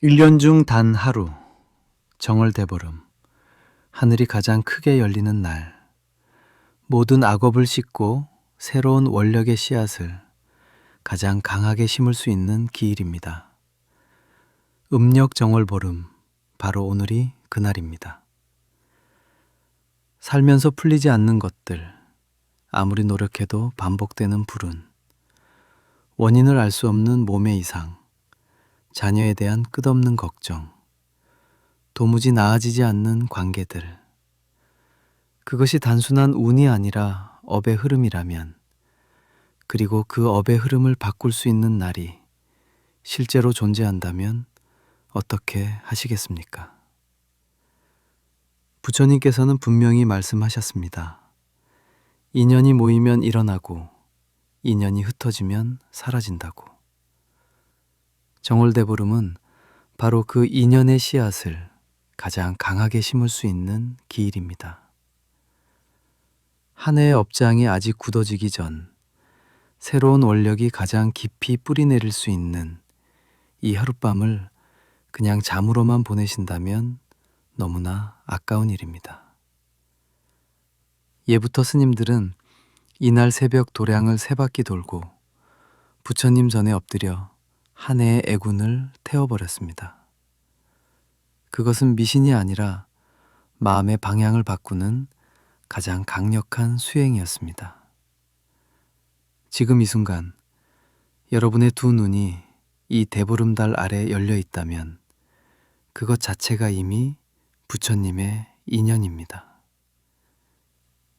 1년 중 단 하루, 정월대보름, 하늘이 가장 크게 열리는 날, 모든 악업을 씻고 새로운 원력의 씨앗을 가장 강하게 심을 수 있는 기일입니다. 음력 정월보름, 바로 오늘이 그날입니다. 살면서 풀리지 않는 것들, 아무리 노력해도 반복되는 불운, 원인을 알 수 없는 몸의 이상, 자녀에 대한 끝없는 걱정, 도무지 나아지지 않는 관계들, 그것이 단순한 운이 아니라 업의 흐름이라면, 그리고 그 업의 흐름을 바꿀 수 있는 날이 실제로 존재한다면 어떻게 하시겠습니까? 부처님께서는 분명히 말씀하셨습니다. 인연이 모이면 일어나고 인연이 흩어지면 사라진다고. 정월대보름은 바로 그 인연의 씨앗을 가장 강하게 심을 수 있는 기일입니다. 한 해의 업장이 아직 굳어지기 전 새로운 원력이 가장 깊이 뿌리내릴 수 있는 이 하룻밤을 그냥 잠으로만 보내신다면 너무나 아까운 일입니다. 예부터 스님들은 이날 새벽 도량을 세 바퀴 돌고 부처님 전에 엎드려 한 해의 애군을 태워버렸습니다. 그것은 미신이 아니라 마음의 방향을 바꾸는 가장 강력한 수행이었습니다. 지금 이 순간 여러분의 두 눈이 이 대보름달 아래 열려 있다면 그것 자체가 이미 부처님의 인연입니다.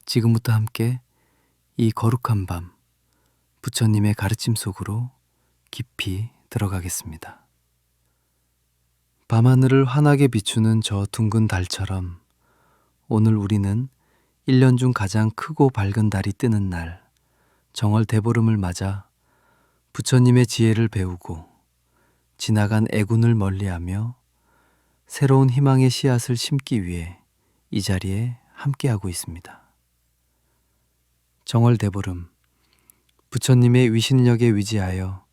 지금부터 함께 이 거룩한 밤 부처님의 가르침 속으로 깊이 들어가겠습니다. 밤하늘을 환하게 비추는 저 둥근 달처럼 오늘 우리는 1년 중 가장 크고 밝은 달이 뜨는 날 정월 대보름을 맞아 부처님의 지혜를 배우고 지나간 애군을 멀리하며 새로운 희망의 씨앗을 심기 위해 이 자리에 함께하고 있습니다. 정월 대보름, 부처님의 위신력에 위지하여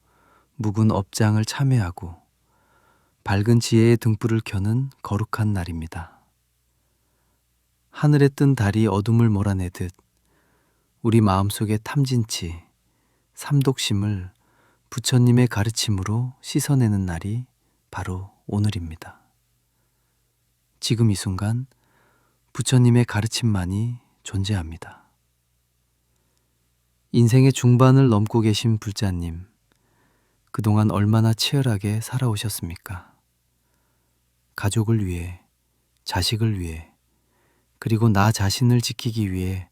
묵은 업장을 참회하고 밝은 지혜의 등불을 켜는 거룩한 날입니다. 하늘에 뜬 달이 어둠을 몰아내듯 우리 마음속의 탐진치, 삼독심을 부처님의 가르침으로 씻어내는 날이 바로 오늘입니다. 지금 이 순간 부처님의 가르침만이 존재합니다. 인생의 중반을 넘고 계신 불자님, 그동안 얼마나 치열하게 살아오셨습니까? 가족을 위해, 자식을 위해, 그리고 나 자신을 지키기 위해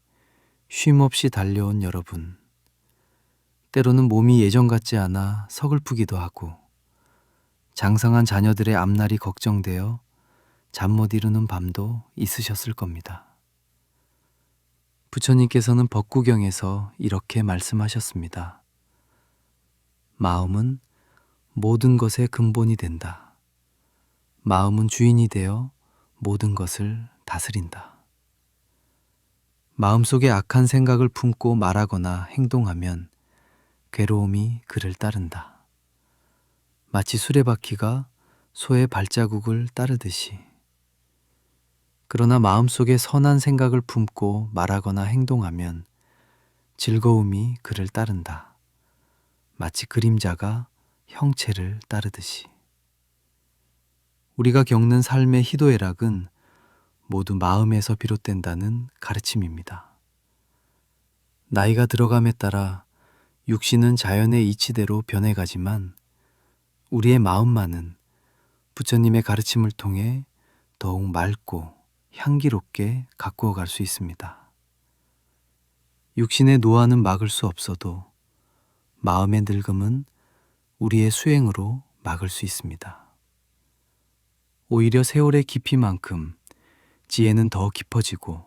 쉼없이 달려온 여러분. 때로는 몸이 예전 같지 않아 서글프기도 하고 장성한 자녀들의 앞날이 걱정되어 잠 못 이루는 밤도 있으셨을 겁니다. 부처님께서는 법구경에서 이렇게 말씀하셨습니다. 마음은 모든 것의 근본이 된다. 마음은 주인이 되어 모든 것을 다스린다. 마음속에 악한 생각을 품고 말하거나 행동하면 괴로움이 그를 따른다. 마치 수레바퀴가 소의 발자국을 따르듯이. 그러나 마음속에 선한 생각을 품고 말하거나 행동하면 즐거움이 그를 따른다. 마치 그림자가 형체를 따르듯이. 우리가 겪는 삶의 희도애락은 모두 마음에서 비롯된다는 가르침입니다. 나이가 들어감에 따라 육신은 자연의 이치대로 변해가지만 우리의 마음만은 부처님의 가르침을 통해 더욱 맑고 향기롭게 가꾸어 갈 수 있습니다. 육신의 노화는 막을 수 없어도 마음의 늙음은 우리의 수행으로 막을 수 있습니다. 오히려 세월의 깊이만큼 지혜는 더 깊어지고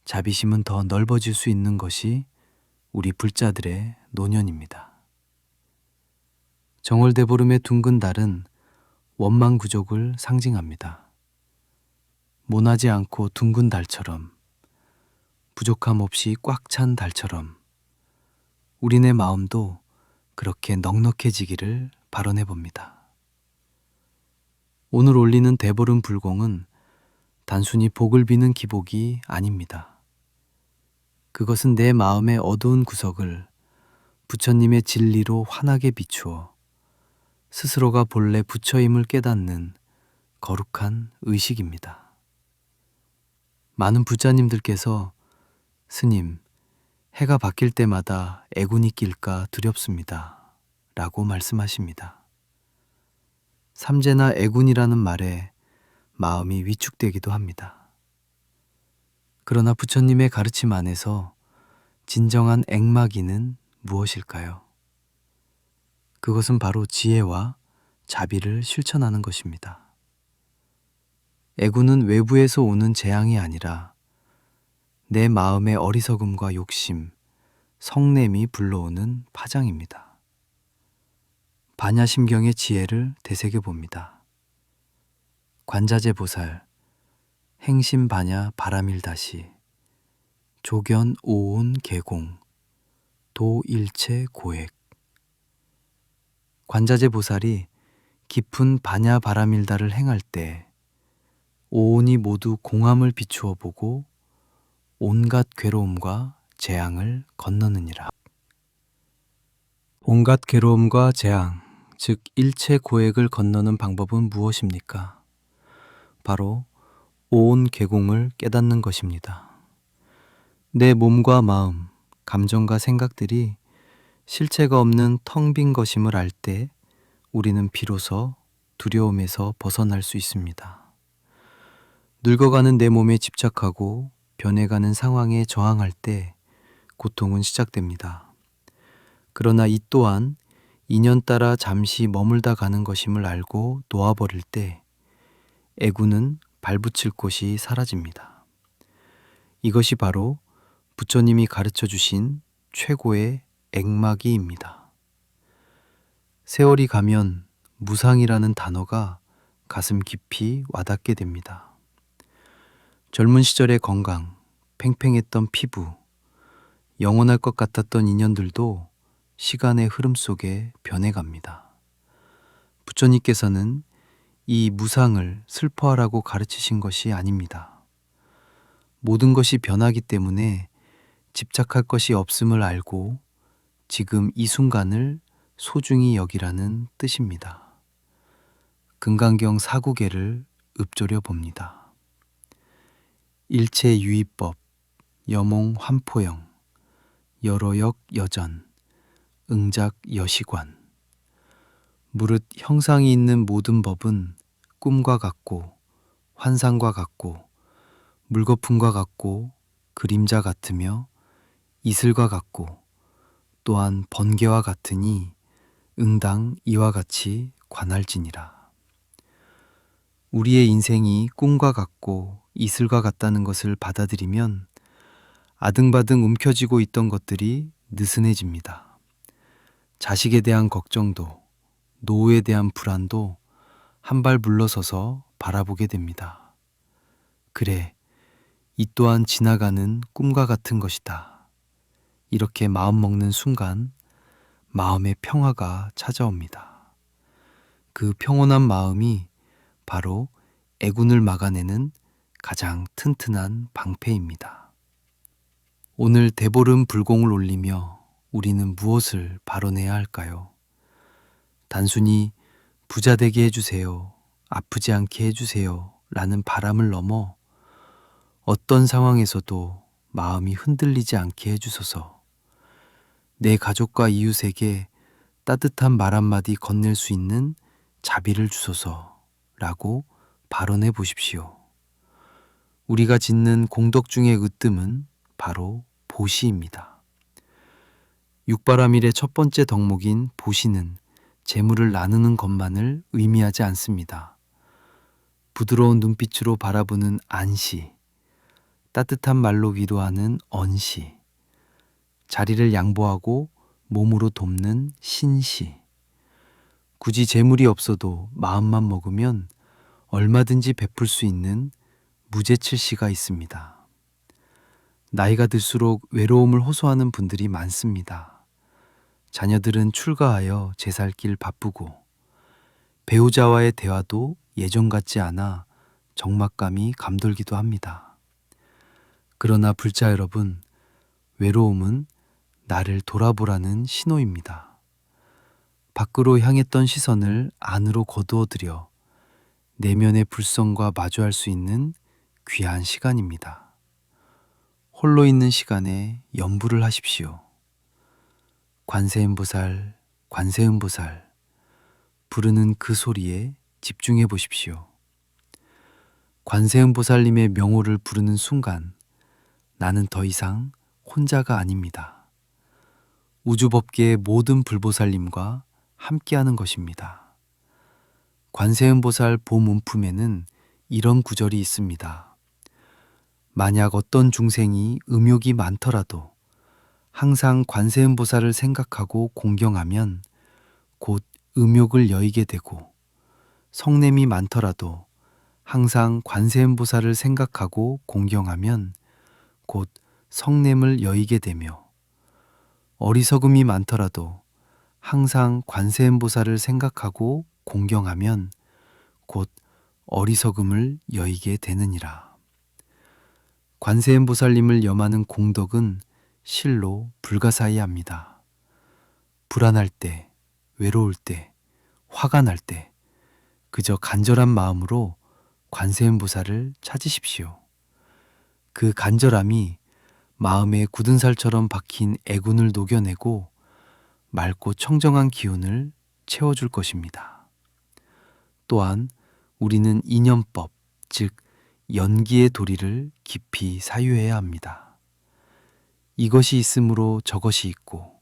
자비심은 더 넓어질 수 있는 것이 우리 불자들의 노년입니다. 정월대보름의 둥근 달은 원망구족을 상징합니다. 모나지 않고 둥근 달처럼, 부족함 없이 꽉 찬 달처럼 우리네 마음도 그렇게 넉넉해지기를 발언해 봅니다. 오늘 올리는 대보름 불공은 단순히 복을 비는 기복이 아닙니다. 그것은 내 마음의 어두운 구석을 부처님의 진리로 환하게 비추어 스스로가 본래 부처임을 깨닫는 거룩한 의식입니다. 많은 부자님들께서 스님, 해가 바뀔 때마다 애군이 낄까 두렵습니다. 라고 말씀하십니다. 삼재나 애군이라는 말에 마음이 위축되기도 합니다. 그러나 부처님의 가르침 안에서 진정한 액마기는 무엇일까요? 그것은 바로 지혜와 자비를 실천하는 것입니다. 애군은 외부에서 오는 재앙이 아니라 내 마음의 어리석음과 욕심, 성냄이 불러오는 파장입니다. 반야심경의 지혜를 되새겨 봅니다. 관자재 보살, 행심반야 바라밀다시, 조견 오온 개공, 도일체 고액. 관자재 보살이 깊은 반야 바라밀다를 행할 때 오온이 모두 공함을 비추어 보고 온갖 괴로움과 재앙을 건너느니라. 온갖 괴로움과 재앙, 즉 일체 고액을 건너는 방법은 무엇입니까? 바로 오온 개공을 깨닫는 것입니다. 내 몸과 마음, 감정과 생각들이 실체가 없는 텅 빈 것임을 알 때 우리는 비로소 두려움에서 벗어날 수 있습니다. 늙어가는 내 몸에 집착하고 변해가는 상황에 저항할 때 고통은 시작됩니다. 그러나 이 또한 인연 따라 잠시 머물다 가는 것임을 알고 놓아버릴 때 애구는 발붙일 곳이 사라집니다. 이것이 바로 부처님이 가르쳐 주신 최고의 액마기입니다. 세월이 가면 무상이라는 단어가 가슴 깊이 와닿게 됩니다. 젊은 시절의 건강, 팽팽했던 피부, 영원할 것 같았던 인연들도 시간의 흐름 속에 변해갑니다. 부처님께서는 이 무상을 슬퍼하라고 가르치신 것이 아닙니다. 모든 것이 변하기 때문에 집착할 것이 없음을 알고 지금 이 순간을 소중히 여기라는 뜻입니다. 금강경 사구계를 읊조려 봅니다. 일체 유의법, 여몽 환포영, 여러역 여전, 응작 여시관. 무릇 형상이 있는 모든 법은 꿈과 같고 환상과 같고 물거품과 같고 그림자 같으며 이슬과 같고 또한 번개와 같으니 응당 이와 같이 관할지니라. 우리의 인생이 꿈과 같고 이슬과 같다는 것을 받아들이면 아등바등 움켜쥐고 있던 것들이 느슨해집니다. 자식에 대한 걱정도 노후에 대한 불안도 한 발 물러서서 바라보게 됩니다. 그래, 이 또한 지나가는 꿈과 같은 것이다. 이렇게 마음먹는 순간 마음의 평화가 찾아옵니다. 그 평온한 마음이 바로 애군을 막아내는 가장 튼튼한 방패입니다. 오늘 대보름 불공을 올리며 우리는 무엇을 발언해야 할까요? 단순히 부자 되게 해주세요, 아프지 않게 해주세요 라는 바람을 넘어 어떤 상황에서도 마음이 흔들리지 않게 해주소서, 내 가족과 이웃에게 따뜻한 말 한마디 건넬 수 있는 자비를 주소서 라고 발언해 보십시오. 우리가 짓는 공덕 중의 으뜸은 바로 보시입니다. 육바라밀의 첫 번째 덕목인 보시는 재물을 나누는 것만을 의미하지 않습니다. 부드러운 눈빛으로 바라보는 안시, 따뜻한 말로 위로하는 언시, 자리를 양보하고 몸으로 돕는 신시. 굳이 재물이 없어도 마음만 먹으면 얼마든지 베풀 수 있는 무제칠시가 있습니다. 나이가 들수록 외로움을 호소하는 분들이 많습니다. 자녀들은 출가하여 제살길 바쁘고 배우자와의 대화도 예전 같지 않아 적막감이 감돌기도 합니다. 그러나 불자 여러분, 외로움은 나를 돌아보라는 신호입니다. 밖으로 향했던 시선을 안으로 거두어들여 내면의 불성과 마주할 수 있는 귀한 시간입니다. 홀로 있는 시간에 염불을 하십시오. 관세음보살, 관세음보살, 부르는 그 소리에 집중해 보십시오. 관세음보살님의 명호를 부르는 순간 나는 더 이상 혼자가 아닙니다. 우주법계의 모든 불보살님과 함께하는 것입니다. 관세음보살 보문품에는 이런 구절이 있습니다. 만약 어떤 중생이 음욕이 많더라도 항상 관세음보살을 생각하고 공경하면 곧 음욕을 여의게 되고, 성냄이 많더라도 항상 관세음보살을 생각하고 공경하면 곧 성냄을 여의게 되며, 어리석음이 많더라도 항상 관세음보살을 생각하고 공경하면 곧 어리석음을 여의게 되느니라. 관세음보살님을 염하는 공덕은 실로 불가사의합니다. 불안할 때, 외로울 때, 화가 날 때 그저 간절한 마음으로 관세음보살을 찾으십시오. 그 간절함이 마음에 굳은 살처럼 박힌 애군을 녹여내고 맑고 청정한 기운을 채워줄 것입니다. 또한 우리는 인연법, 즉 연기의 도리를 깊이 사유해야 합니다. 이것이 있으므로 저것이 있고,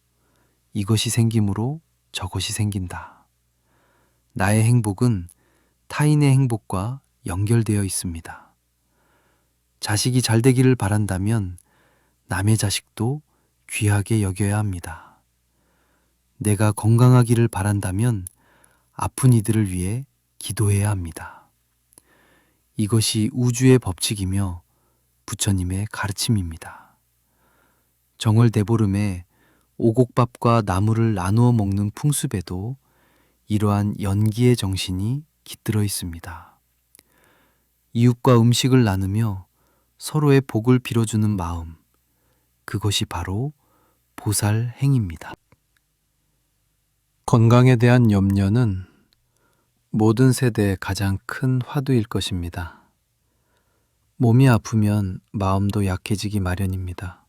이것이 생김으로 저것이 생긴다. 나의 행복은 타인의 행복과 연결되어 있습니다. 자식이 잘 되기를 바란다면 남의 자식도 귀하게 여겨야 합니다. 내가 건강하기를 바란다면 아픈 이들을 위해 기도해야 합니다. 이것이 우주의 법칙이며 부처님의 가르침입니다. 정월대보름에 오곡밥과 나물을 나누어 먹는 풍습에도 이러한 연기의 정신이 깃들어 있습니다. 이웃과 음식을 나누며 서로의 복을 빌어주는 마음, 그것이 바로 보살 행입니다. 건강에 대한 염려는 모든 세대의 가장 큰 화두일 것입니다. 몸이 아프면 마음도 약해지기 마련입니다.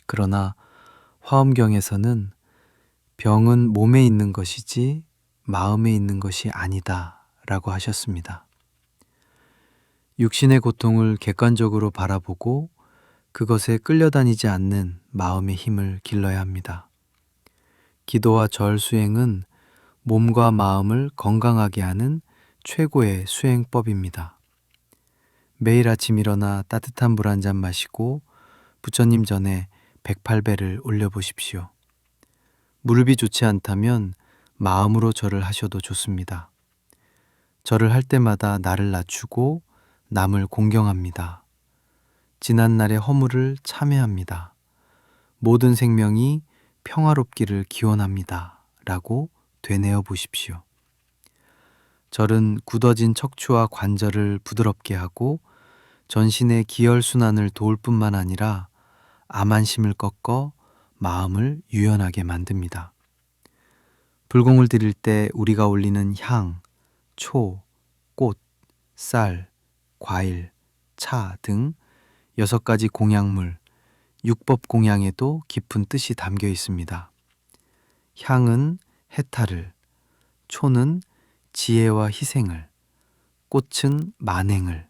그러나 화엄경에서는 병은 몸에 있는 것이지 마음에 있는 것이 아니다 라고 하셨습니다. 육신의 고통을 객관적으로 바라보고 그것에 끌려다니지 않는 마음의 힘을 길러야 합니다. 기도와 절 수행은 몸과 마음을 건강하게 하는 최고의 수행법입니다. 매일 아침 일어나 따뜻한 물 한 잔 마시고 부처님 전에 108배를 올려보십시오. 무릎이 좋지 않다면 마음으로 절을 하셔도 좋습니다. 절을 할 때마다 나를 낮추고 남을 공경합니다. 지난날의 허물을 참회합니다. 모든 생명이 평화롭기를 기원합니다. 라고 되뇌어 보십시오. 절은 굳어진 척추와 관절을 부드럽게 하고 전신의 기혈순환을 도울 뿐만 아니라 암안심을 꺾어 마음을 유연하게 만듭니다. 불공을 드릴 때 우리가 올리는 향, 초, 꽃, 쌀, 과일, 차 등 6가지 공양물, 육법 공양에도 깊은 뜻이 담겨 있습니다. 향은 해탈을, 초는 지혜와 희생을, 꽃은 만행을,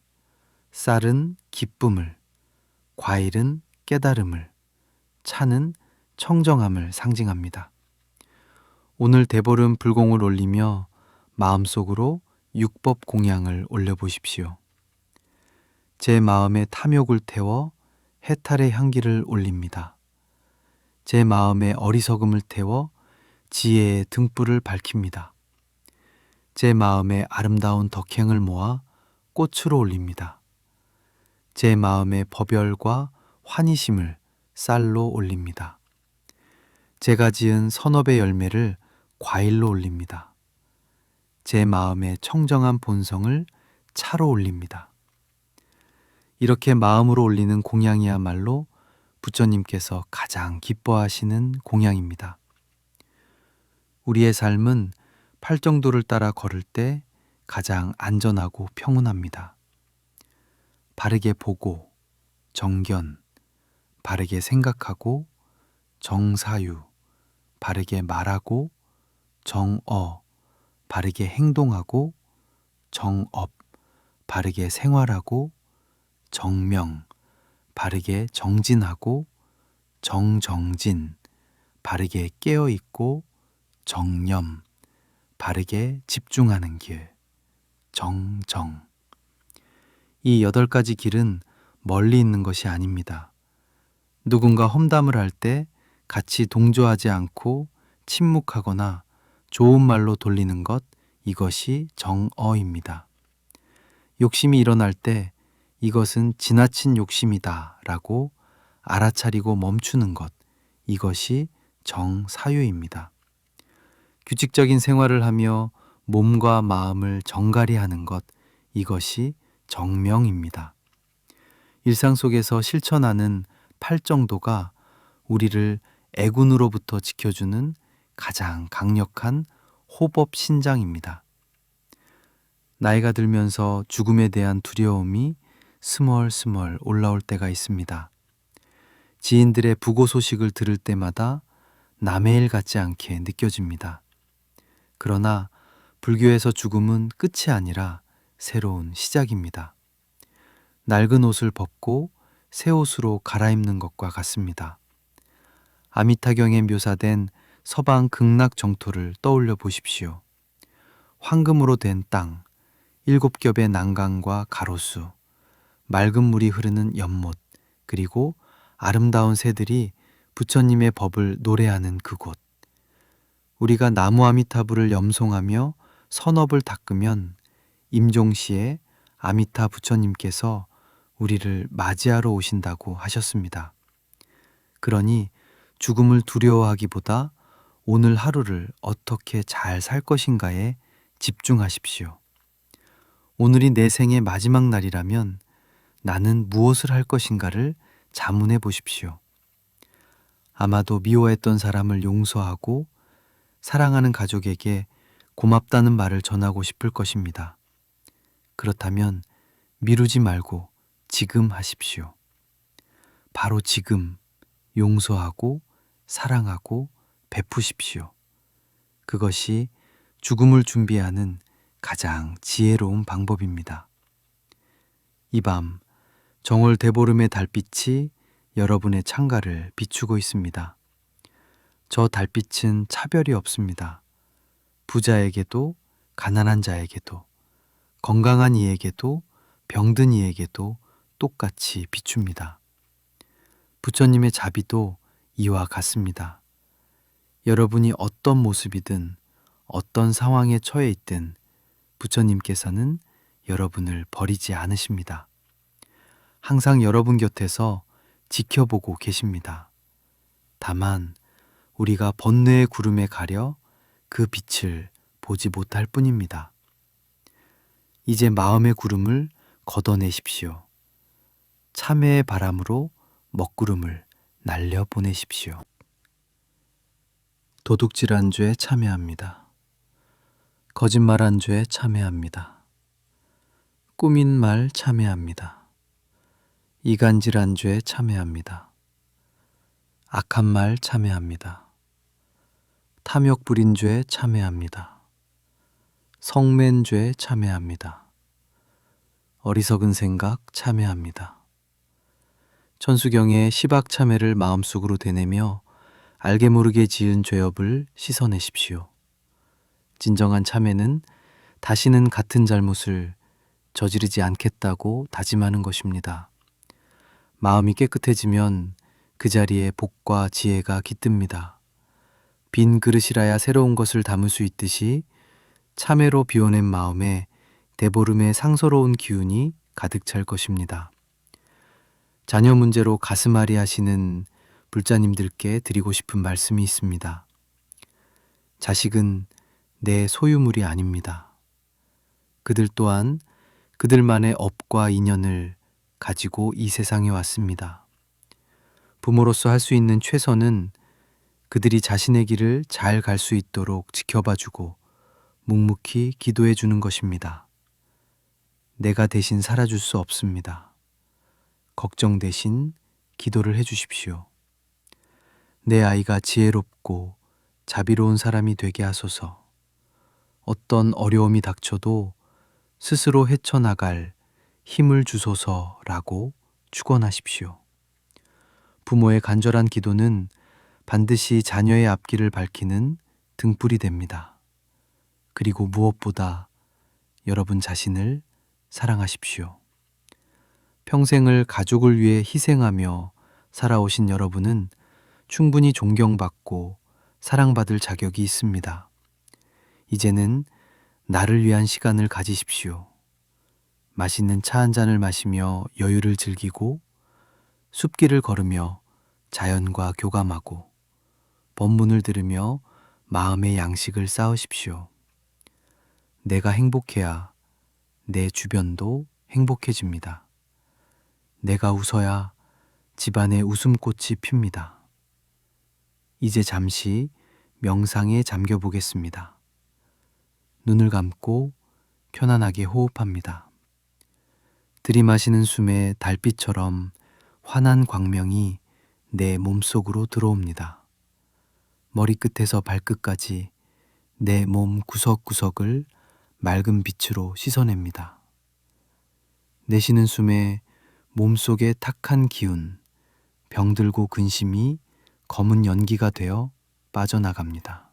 쌀은 기쁨을, 과일은 깨달음을, 차는 청정함을 상징합니다. 오늘 대보름 불공을 올리며 마음속으로 육법 공양을 올려보십시오. 제 마음에 탐욕을 태워 해탈의 향기를 올립니다. 제 마음에 어리석음을 태워 지혜의 등불을 밝힙니다. 제 마음에 아름다운 덕행을 모아 꽃으로 올립니다. 제 마음에 법열과 환희심을 쌀로 올립니다. 제가 지은 선업의 열매를 과일로 올립니다. 제 마음의 청정한 본성을 차로 올립니다. 이렇게 마음으로 올리는 공양이야말로 부처님께서 가장 기뻐하시는 공양입니다. 우리의 삶은 팔정도를 따라 걸을 때 가장 안전하고 평온합니다. 바르게 보고, 정견, 바르게 생각하고, 정사유, 바르게 말하고, 정어, 바르게 행동하고, 정업, 바르게 생활하고, 정명, 바르게 정진하고, 정정진, 바르게 깨어있고, 정념, 바르게 집중하는 길, 정정. 이 8가지 길은 멀리 있는 것이 아닙니다. 누군가 험담을 할 때 같이 동조하지 않고 침묵하거나 좋은 말로 돌리는 것, 이것이 정어입니다. 욕심이 일어날 때 이것은 지나친 욕심이다 라고 알아차리고 멈추는 것, 이것이 정사유입니다. 규칙적인 생활을 하며 몸과 마음을 정갈히 하는 것, 이것이 정명입니다. 일상 속에서 실천하는 팔정도가 우리를 애군으로부터 지켜주는 가장 강력한 호법 신장입니다. 나이가 들면서 죽음에 대한 두려움이 스멀스멀 올라올 때가 있습니다. 지인들의 부고 소식을 들을 때마다 남의 일 같지 않게 느껴집니다. 그러나 불교에서 죽음은 끝이 아니라 새로운 시작입니다. 낡은 옷을 벗고 새 옷으로 갈아입는 것과 같습니다. 아미타경에 묘사된 서방 극락 정토를 떠올려 보십시오. 황금으로 된 땅, 7겹의 난강과 가로수, 맑은 물이 흐르는 연못, 그리고 아름다운 새들이 부처님의 법을 노래하는 그곳. 우리가 나무 아미타불을 염송하며 선업을 닦으면 임종시에 아미타 부처님께서 우리를 맞이하러 오신다고 하셨습니다. 그러니 죽음을 두려워하기보다 오늘 하루를 어떻게 잘 살 것인가에 집중하십시오. 오늘이 내 생의 마지막 날이라면 나는 무엇을 할 것인가를 자문해 보십시오. 아마도 미워했던 사람을 용서하고 사랑하는 가족에게 고맙다는 말을 전하고 싶을 것입니다. 그렇다면 미루지 말고 지금 하십시오. 바로 지금 용서하고 사랑하고 베푸십시오. 그것이 죽음을 준비하는 가장 지혜로운 방법입니다. 이 밤 정월 대보름의 달빛이 여러분의 창가를 비추고 있습니다. 저 달빛은 차별이 없습니다. 부자에게도 가난한 자에게도 건강한 이에게도 병든 이에게도 똑같이 비춥니다. 부처님의 자비도 이와 같습니다. 여러분이 어떤 모습이든 어떤 상황에 처해 있든 부처님께서는 여러분을 버리지 않으십니다. 항상 여러분 곁에서 지켜보고 계십니다. 다만 우리가 번뇌의 구름에 가려 그 빛을 보지 못할 뿐입니다. 이제 마음의 구름을 걷어내십시오. 참회의 바람으로 먹구름을 날려보내십시오. 도둑질한 죄에 참회합니다. 거짓말한 죄에 참회합니다. 꾸민 말 참회합니다. 이간질한 죄에 참회합니다. 악한 말 참회합니다. 탐욕 부린 죄에 참회합니다. 성맨 죄에 참회합니다. 어리석은 생각 참회합니다. 천수경의 시박 참회를 마음속으로 되뇌며 알게 모르게 지은 죄업을 씻어내십시오. 진정한 참회는 다시는 같은 잘못을 저지르지 않겠다고 다짐하는 것입니다. 마음이 깨끗해지면 그 자리에 복과 지혜가 깃듭니다. 빈 그릇이라야 새로운 것을 담을 수 있듯이 참회로 비워낸 마음에 대보름의 상서로운 기운이 가득 찰 것입니다. 자녀 문제로 가슴앓이 하시는 불자님들께 드리고 싶은 말씀이 있습니다. 자식은 내 소유물이 아닙니다. 그들 또한 그들만의 업과 인연을 가지고 이 세상에 왔습니다. 부모로서 할 수 있는 최선은 그들이 자신의 길을 잘 갈 수 있도록 지켜봐주고 묵묵히 기도해 주는 것입니다. 내가 대신 살아줄 수 없습니다. 걱정 대신 기도를 해 주십시오. 내 아이가 지혜롭고 자비로운 사람이 되게 하소서. 어떤 어려움이 닥쳐도 스스로 헤쳐나갈 힘을 주소서라고 축원하십시오. 부모의 간절한 기도는 반드시 자녀의 앞길을 밝히는 등불이 됩니다. 그리고 무엇보다 여러분 자신을 사랑하십시오. 평생을 가족을 위해 희생하며 살아오신 여러분은 충분히 존경받고 사랑받을 자격이 있습니다. 이제는 나를 위한 시간을 가지십시오. 맛있는 차 한 잔을 마시며 여유를 즐기고 숲길을 걸으며 자연과 교감하고 법문을 들으며 마음의 양식을 쌓으십시오. 내가 행복해야 내 주변도 행복해집니다. 내가 웃어야 집안에 웃음꽃이 핍니다. 이제 잠시 명상에 잠겨 보겠습니다. 눈을 감고 편안하게 호흡합니다. 들이마시는 숨에 달빛처럼 환한 광명이 내 몸속으로 들어옵니다. 머리끝에서 발끝까지 내 몸 구석구석을 맑은 빛으로 씻어냅니다. 내쉬는 숨에 몸속의 탁한 기운, 병들고 근심이 검은 연기가 되어 빠져나갑니다.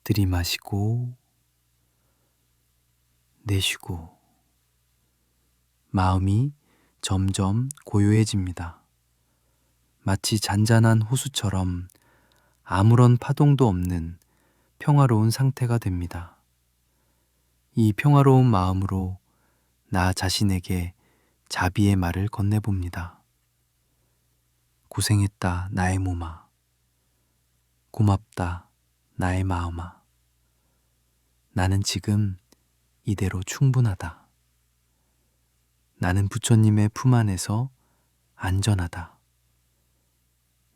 들이마시고 내쉬고 마음이 점점 고요해집니다. 마치 잔잔한 호수처럼 아무런 파동도 없는 평화로운 상태가 됩니다. 이 평화로운 마음으로 나 자신에게 자비의 말을 건네봅니다. 고생했다, 나의 몸아. 고맙다, 나의 마음아. 나는 지금 이대로 충분하다. 나는 부처님의 품 안에서 안전하다.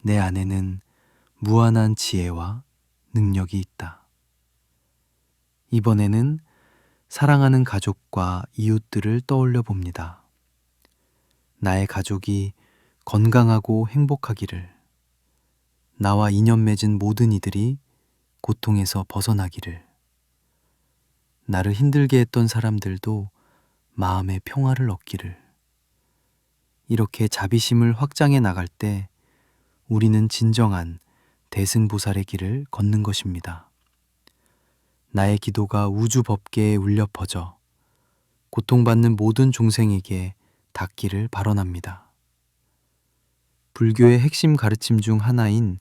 내 안에는 무한한 지혜와 능력이 있다. 이번에는 사랑하는 가족과 이웃들을 떠올려 봅니다. 나의 가족이 건강하고 행복하기를, 나와 인연 맺은 모든 이들이 고통에서 벗어나기를, 나를 힘들게 했던 사람들도 마음의 평화를 얻기를. 이렇게 자비심을 확장해 나갈 때 우리는 진정한 대승보살의 길을 걷는 것입니다. 나의 기도가 우주 법계에 울려 퍼져 고통받는 모든 종생에게 닿기를 발언합니다. 불교의 핵심 가르침 중 하나인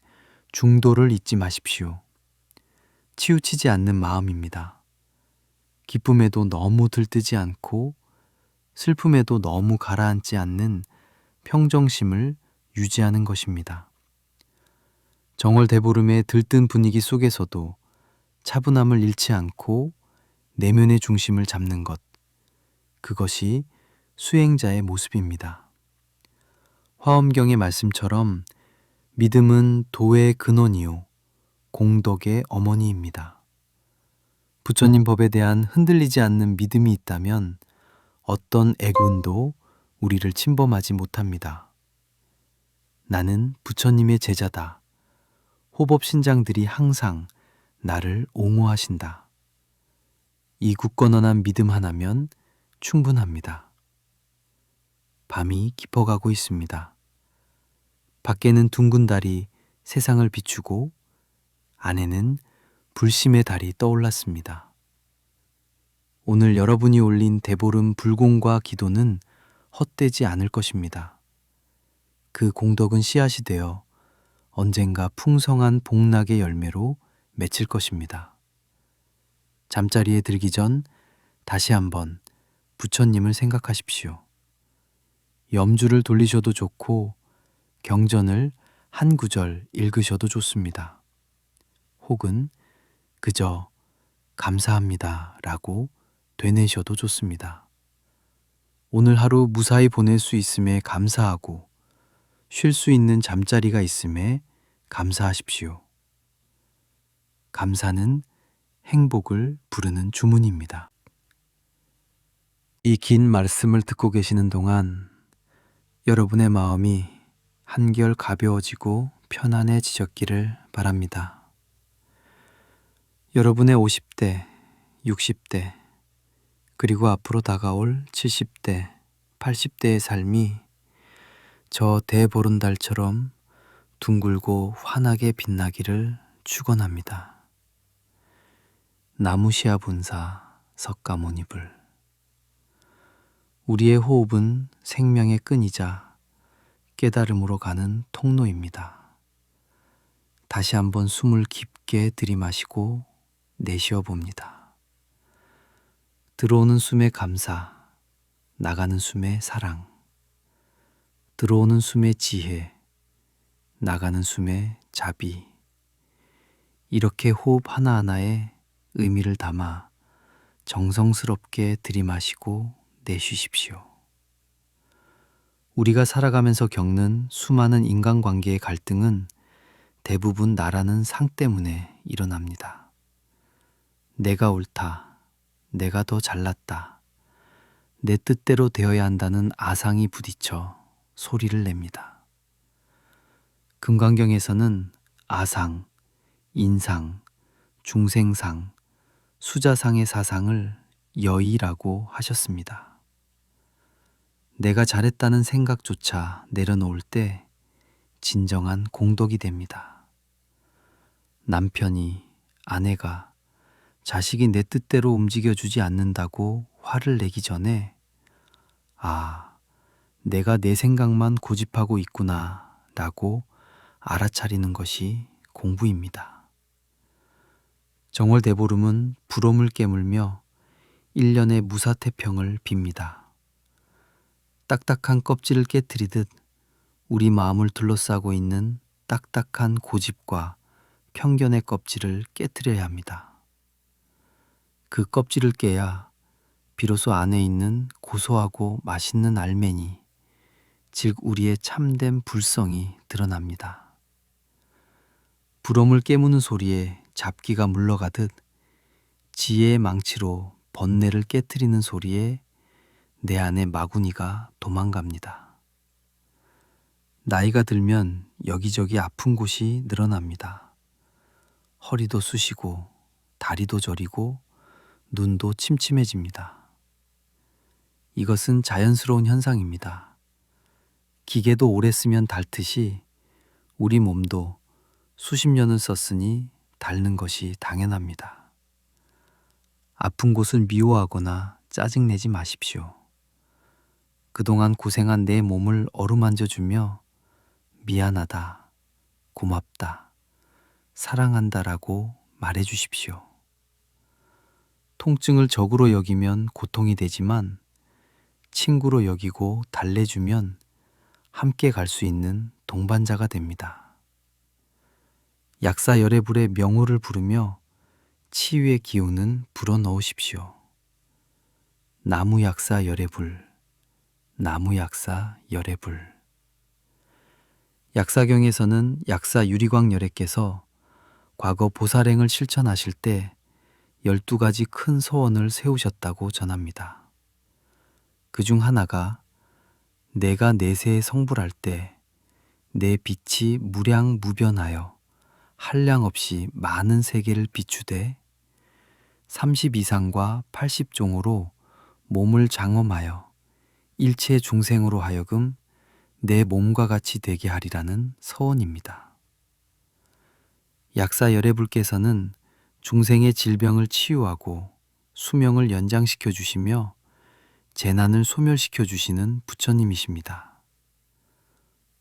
중도를 잊지 마십시오. 치우치지 않는 마음입니다. 기쁨에도 너무 들뜨지 않고 슬픔에도 너무 가라앉지 않는 평정심을 유지하는 것입니다. 정월대보름의 들뜬 분위기 속에서도 차분함을 잃지 않고 내면의 중심을 잡는 것, 그것이 수행자의 모습입니다. 화엄경의 말씀처럼 믿음은 도의 근원이요 공덕의 어머니입니다. 부처님 법에 대한 흔들리지 않는 믿음이 있다면 어떤 애군도 우리를 침범하지 못합니다. 나는 부처님의 제자다. 호법신장들이 항상 나를 옹호하신다. 이 굳건한 믿음 하나면 충분합니다. 밤이 깊어가고 있습니다. 밖에는 둥근 달이 세상을 비추고 안에는 불심의 달이 떠올랐습니다. 오늘 여러분이 올린 대보름 불공과 기도는 헛되지 않을 것입니다. 그 공덕은 씨앗이 되어 언젠가 풍성한 복락의 열매로 맺힐 것입니다. 잠자리에 들기 전 다시 한번 부처님을 생각하십시오. 염주를 돌리셔도 좋고 경전을 한 구절 읽으셔도 좋습니다. 혹은 그저 감사합니다 라고 되뇌셔도 좋습니다. 오늘 하루 무사히 보낼 수 있음에 감사하고 쉴 수 있는 잠자리가 있음에 감사하십시오. 감사는 행복을 부르는 주문입니다. 이 긴 말씀을 듣고 계시는 동안 여러분의 마음이 한결 가벼워지고 편안해지셨기를 바랍니다. 여러분의 50대, 60대, 그리고 앞으로 다가올 70대, 80대의 삶이 저 대보름달처럼 둥글고 환하게 빛나기를 축원합니다. 나무시아 분사 석가모니불. 우리의 호흡은 생명의 끈이자 깨달음으로 가는 통로입니다. 다시 한번 숨을 깊게 들이마시고 내쉬어 봅니다. 들어오는 숨에 감사, 나가는 숨에 사랑. 들어오는 숨에 지혜, 나가는 숨에 자비. 이렇게 호흡 하나하나에 의미를 담아 정성스럽게 들이마시고 내쉬십시오. 우리가 살아가면서 겪는 수많은 인간관계의 갈등은 대부분 나라는 상 때문에 일어납니다. 내가 옳다, 내가 더 잘났다, 내 뜻대로 되어야 한다는 아상이 부딪혀 소리를 냅니다. 금강경에서는 아상, 인상, 중생상, 수자상의 사상을 여의라고 하셨습니다. 내가 잘했다는 생각조차 내려놓을 때 진정한 공덕이 됩니다. 남편이, 아내가, 자식이 내 뜻대로 움직여주지 않는다고 화를 내기 전에 아, 내가 내 생각만 고집하고 있구나 라고 알아차리는 것이 공부입니다. 정월대보름은 불옴을 깨물며 1년의 무사태평을 빕니다. 딱딱한 껍질을 깨트리듯 우리 마음을 둘러싸고 있는 딱딱한 고집과 편견의 껍질을 깨트려야 합니다. 그 껍질을 깨야 비로소 안에 있는 고소하고 맛있는 알맹이, 즉 우리의 참된 불성이 드러납니다. 불옴을 깨무는 소리에 잡기가 물러가듯 지혜의 망치로 번뇌를 깨트리는 소리에 내 안의 마구니가 도망갑니다. 나이가 들면 여기저기 아픈 곳이 늘어납니다. 허리도 쑤시고 다리도 저리고 눈도 침침해집니다. 이것은 자연스러운 현상입니다. 기계도 오래 쓰면 닳듯이 우리 몸도 수십 년을 썼으니 닳는 것이 당연합니다. 아픈 곳을 미워하거나 짜증내지 마십시오. 그동안 고생한 내 몸을 어루만져주며 미안하다, 고맙다, 사랑한다라고 말해주십시오. 통증을 적으로 여기면 고통이 되지만 친구로 여기고 달래주면 함께 갈 수 있는 동반자가 됩니다. 약사열애불의 명호를 부르며 치유의 기운은 불어넣으십시오. 나무약사열애불, 나무약사열애불. 약사경에서는 약사 유리광열애께서 과거 보살행을 실천하실 때 12가지 큰 소원을 세우셨다고 전합니다. 그중 하나가 내가 내세에 성불할 때 내 빛이 무량무변하여 한량없이 많은 세계를 비추되 30이상과 80종으로 몸을 장엄하여 일체 중생으로 하여금 내 몸과 같이 되게 하리라는 서원입니다. 약사열애불께서는 중생의 질병을 치유하고 수명을 연장시켜 주시며 재난을 소멸시켜 주시는 부처님이십니다.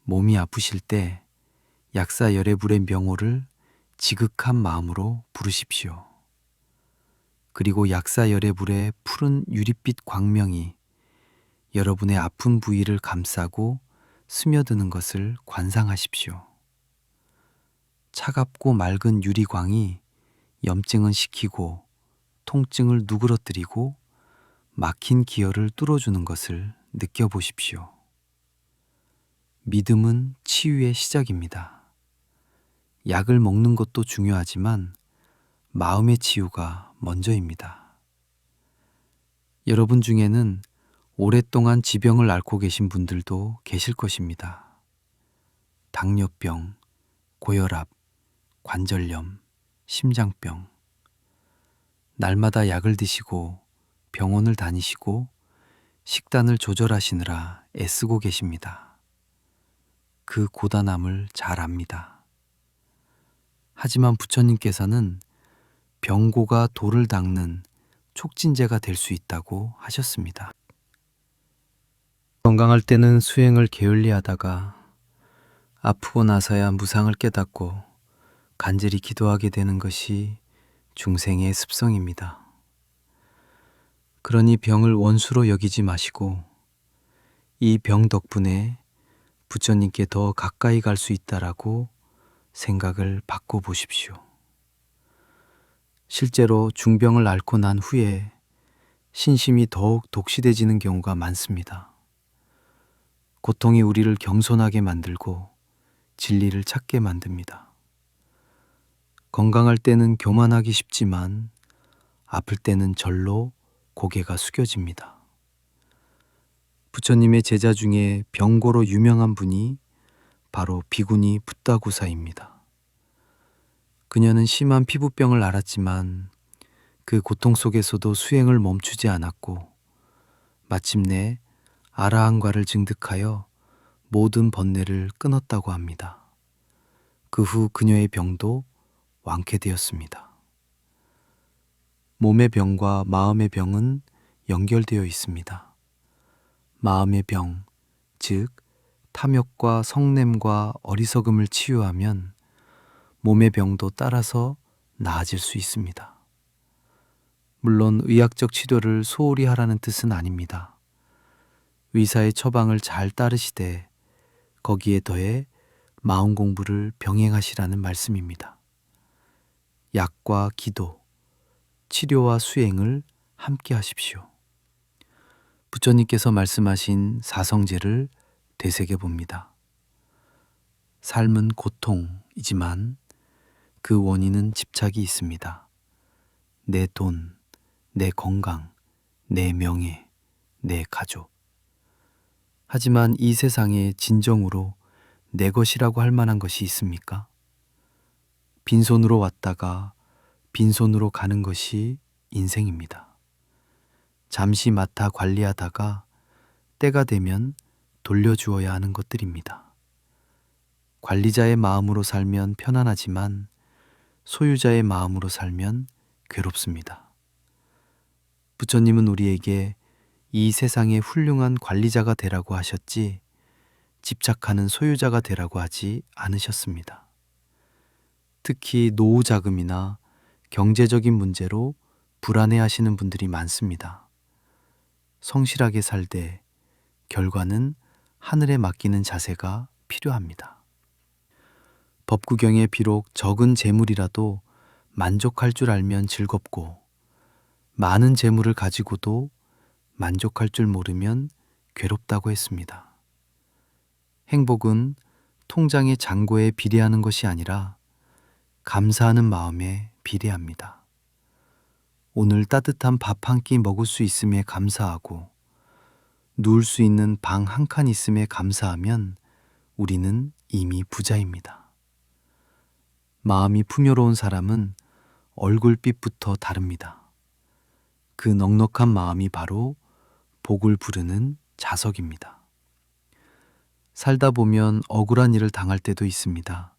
몸이 아프실 때 약사열애불의 명호를 지극한 마음으로 부르십시오. 그리고 약사열애불의 푸른 유릿빛 광명이 여러분의 아픈 부위를 감싸고 스며드는 것을 관상하십시오. 차갑고 맑은 유리광이 염증은 식히고 통증을 누그러뜨리고 막힌 기혈을 뚫어주는 것을 느껴보십시오. 믿음은 치유의 시작입니다. 약을 먹는 것도 중요하지만 마음의 치유가 먼저입니다. 여러분 중에는 오랫동안 지병을 앓고 계신 분들도 계실 것입니다. 당뇨병, 고혈압, 관절염, 심장병. 날마다 약을 드시고 병원을 다니시고 식단을 조절하시느라 애쓰고 계십니다. 그 고단함을 잘 압니다. 하지만 부처님께서는 병고가 돌을 닦는 촉진제가 될 수 있다고 하셨습니다. 건강할 때는 수행을 게을리 하다가 아프고 나서야 무상을 깨닫고 간절히 기도하게 되는 것이 중생의 습성입니다. 그러니 병을 원수로 여기지 마시고 이 병 덕분에 부처님께 더 가까이 갈 수 있다라고 생각을 바꿔보십시오. 실제로 중병을 앓고 난 후에 신심이 더욱 독시되지는 경우가 많습니다. 고통이 우리를 겸손하게 만들고 진리를 찾게 만듭니다. 건강할 때는 교만하기 쉽지만 아플 때는 절로 고개가 숙여집니다. 부처님의 제자 중에 병고로 유명한 분이 바로 비구니 붓다구사입니다. 그녀는 심한 피부병을 앓았지만 그 고통 속에서도 수행을 멈추지 않았고 마침내 아라한과를 증득하여 모든 번뇌를 끊었다고 합니다. 그 후 그녀의 병도 완쾌되었습니다. 몸의 병과 마음의 병은 연결되어 있습니다. 마음의 병, 즉 탐욕과 성냄과 어리석음을 치유하면 몸의 병도 따라서 나아질 수 있습니다. 물론 의학적 치료를 소홀히 하라는 뜻은 아닙니다. 의사의 처방을 잘 따르시되 거기에 더해 마음 공부를 병행하시라는 말씀입니다. 약과 기도, 치료와 수행을 함께 하십시오. 부처님께서 말씀하신 사성제를 되새겨 봅니다. 삶은 고통이지만 그 원인은 집착이 있습니다. 내 돈, 내 건강, 내 명예, 내 가족. 하지만 이 세상에 진정으로 내 것이라고 할 만한 것이 있습니까? 빈손으로 왔다가 빈손으로 가는 것이 인생입니다. 잠시 맡아 관리하다가 때가 되면 돌려주어야 하는 것들입니다. 관리자의 마음으로 살면 편안하지만 소유자의 마음으로 살면 괴롭습니다. 부처님은 우리에게 이 세상의 훌륭한 관리자가 되라고 하셨지 집착하는 소유자가 되라고 하지 않으셨습니다. 특히 노후 자금이나 경제적인 문제로 불안해하시는 분들이 많습니다. 성실하게 살되 결과는 하늘에 맡기는 자세가 필요합니다. 법구경에 비록 적은 재물이라도 만족할 줄 알면 즐겁고 많은 재물을 가지고도 만족할 줄 모르면 괴롭다고 했습니다. 행복은 통장의 잔고에 비례하는 것이 아니라 감사하는 마음에 비례합니다. 오늘 따뜻한 밥 한 끼 먹을 수 있음에 감사하고 누울 수 있는 방 한 칸 있음에 감사하면 우리는 이미 부자입니다. 마음이 풍요로운 사람은 얼굴빛부터 다릅니다. 그 넉넉한 마음이 바로 복을 부르는 자석입니다. 살다 보면 억울한 일을 당할 때도 있습니다.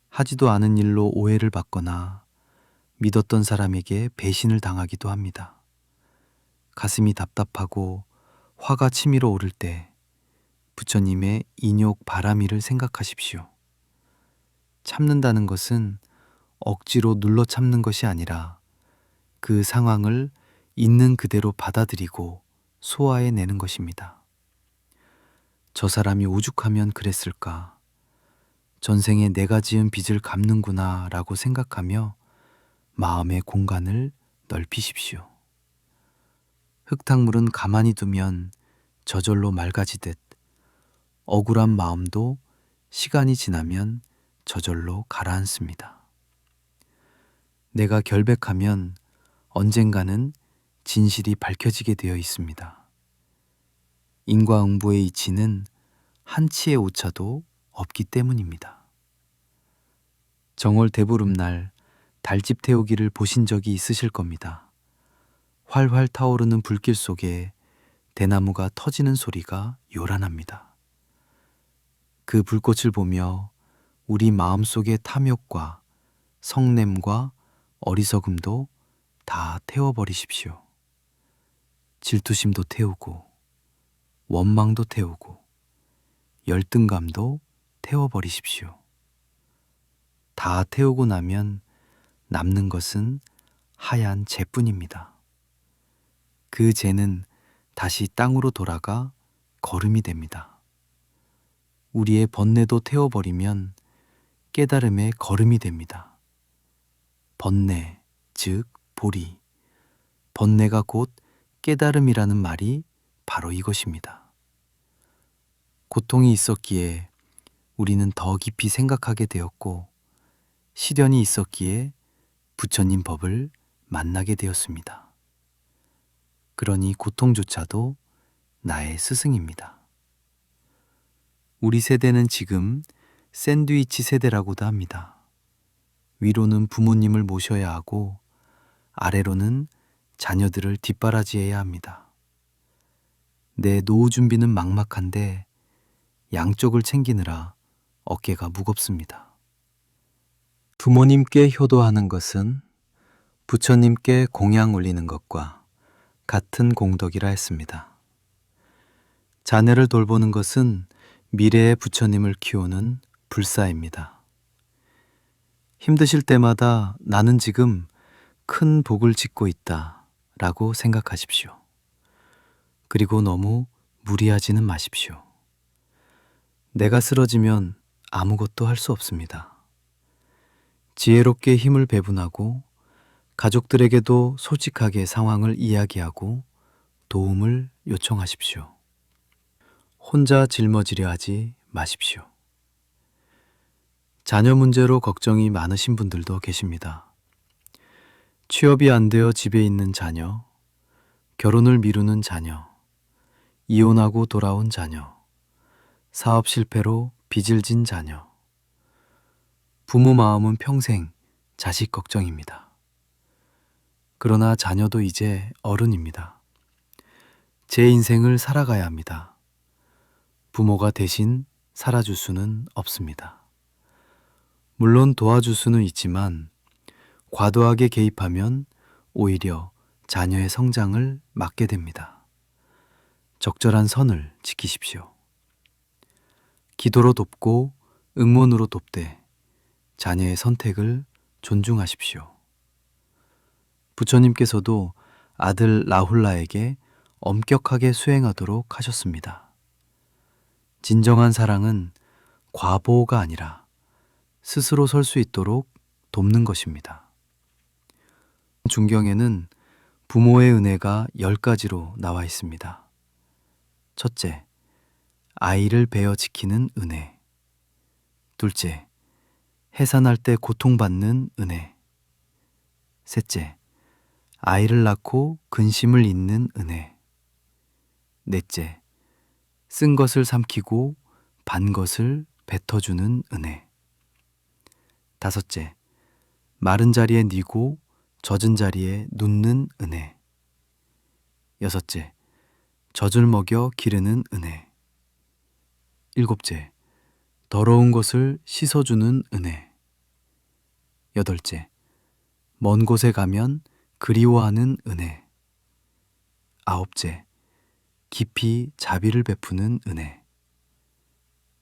하지도 않은 일로 오해를 받거나 믿었던 사람에게 배신을 당하기도 합니다. 가슴이 답답하고 화가 치밀어 오를 때 부처님의 인욕 바라미를 생각하십시오. 참는다는 것은 억지로 눌러 참는 것이 아니라 그 상황을 있는 그대로 받아들이고 소화해내는 것입니다. 저 사람이 오죽하면 그랬을까? 전생에 내가 지은 빚을 갚는구나 라고 생각하며 마음의 공간을 넓히십시오. 흙탕물은 가만히 두면 저절로 맑아지듯 억울한 마음도 시간이 지나면 저절로 가라앉습니다. 내가 결백하면 언젠가는 진실이 밝혀지게 되어 있습니다. 인과응보의 이치는 한치의 오차도 없기 때문입니다. 정월 대보름날 달집 태우기를 보신 적이 있으실 겁니다. 활활 타오르는 불길 속에 대나무가 터지는 소리가 요란합니다. 그 불꽃을 보며 우리 마음속의 탐욕과 성냄과 어리석음도 다 태워버리십시오. 질투심도 태우고 원망도 태우고 열등감도 태워버리십시오. 다 태우고 나면 남는 것은 하얀 재뿐입니다. 그 재는 다시 땅으로 돌아가 거름이 됩니다. 우리의 번뇌도 태워버리면 깨달음의 거름이 됩니다. 번뇌, 즉 보리. 번뇌가 곧 깨달음이라는 말이 바로 이것입니다. 고통이 있었기에 우리는 더 깊이 생각하게 되었고, 시련이 있었기에 부처님 법을 만나게 되었습니다. 그러니 고통조차도 나의 스승입니다. 우리 세대는 지금 샌드위치 세대라고도 합니다. 위로는 부모님을 모셔야 하고 아래로는 자녀들을 뒷바라지해야 합니다. 내 노후 준비는 막막한데 양쪽을 챙기느라 어깨가 무겁습니다. 부모님께 효도하는 것은 부처님께 공양 올리는 것과 같은 공덕이라 했습니다. 자녀를 돌보는 것은 미래의 부처님을 키우는 불사입니다. 힘드실 때마다 나는 지금 큰 복을 짓고 있다 라고 생각하십시오. 그리고 너무 무리하지는 마십시오. 내가 쓰러지면 아무것도 할 수 없습니다. 지혜롭게 힘을 배분하고 가족들에게도 솔직하게 상황을 이야기하고 도움을 요청하십시오. 혼자 짊어지려 하지 마십시오. 자녀 문제로 걱정이 많으신 분들도 계십니다. 취업이 안 되어 집에 있는 자녀, 결혼을 미루는 자녀, 이혼하고 돌아온 자녀, 사업 실패로 빚을 진 자녀. 부모 마음은 평생 자식 걱정입니다. 그러나 자녀도 이제 어른입니다. 제 인생을 살아가야 합니다. 부모가 대신 살아줄 수는 없습니다. 물론 도와줄 수는 있지만 과도하게 개입하면 오히려 자녀의 성장을 막게 됩니다. 적절한 선을 지키십시오. 기도로 돕고 응원으로 돕되 자녀의 선택을 존중하십시오. 부처님께서도 아들 라훌라에게 엄격하게 수행하도록 하셨습니다. 진정한 사랑은 과보호가 아니라 스스로 설 수 있도록 돕는 것입니다. 중경에는 부모의 은혜가 10가지로 나와 있습니다. 첫째, 아이를 베어 지키는 은혜. 둘째, 해산할 때 고통받는 은혜. 셋째, 아이를 낳고 근심을 잇는 은혜. 넷째, 쓴 것을 삼키고 반 것을 뱉어주는 은혜. 다섯째, 마른 자리에 뉘고 젖은 자리에 눕는 은혜. 여섯째, 젖을 먹여 기르는 은혜. 일곱째, 더러운 것을 씻어주는 은혜. 여덟째, 먼 곳에 가면 그리워하는 은혜. 아홉째, 깊이 자비를 베푸는 은혜.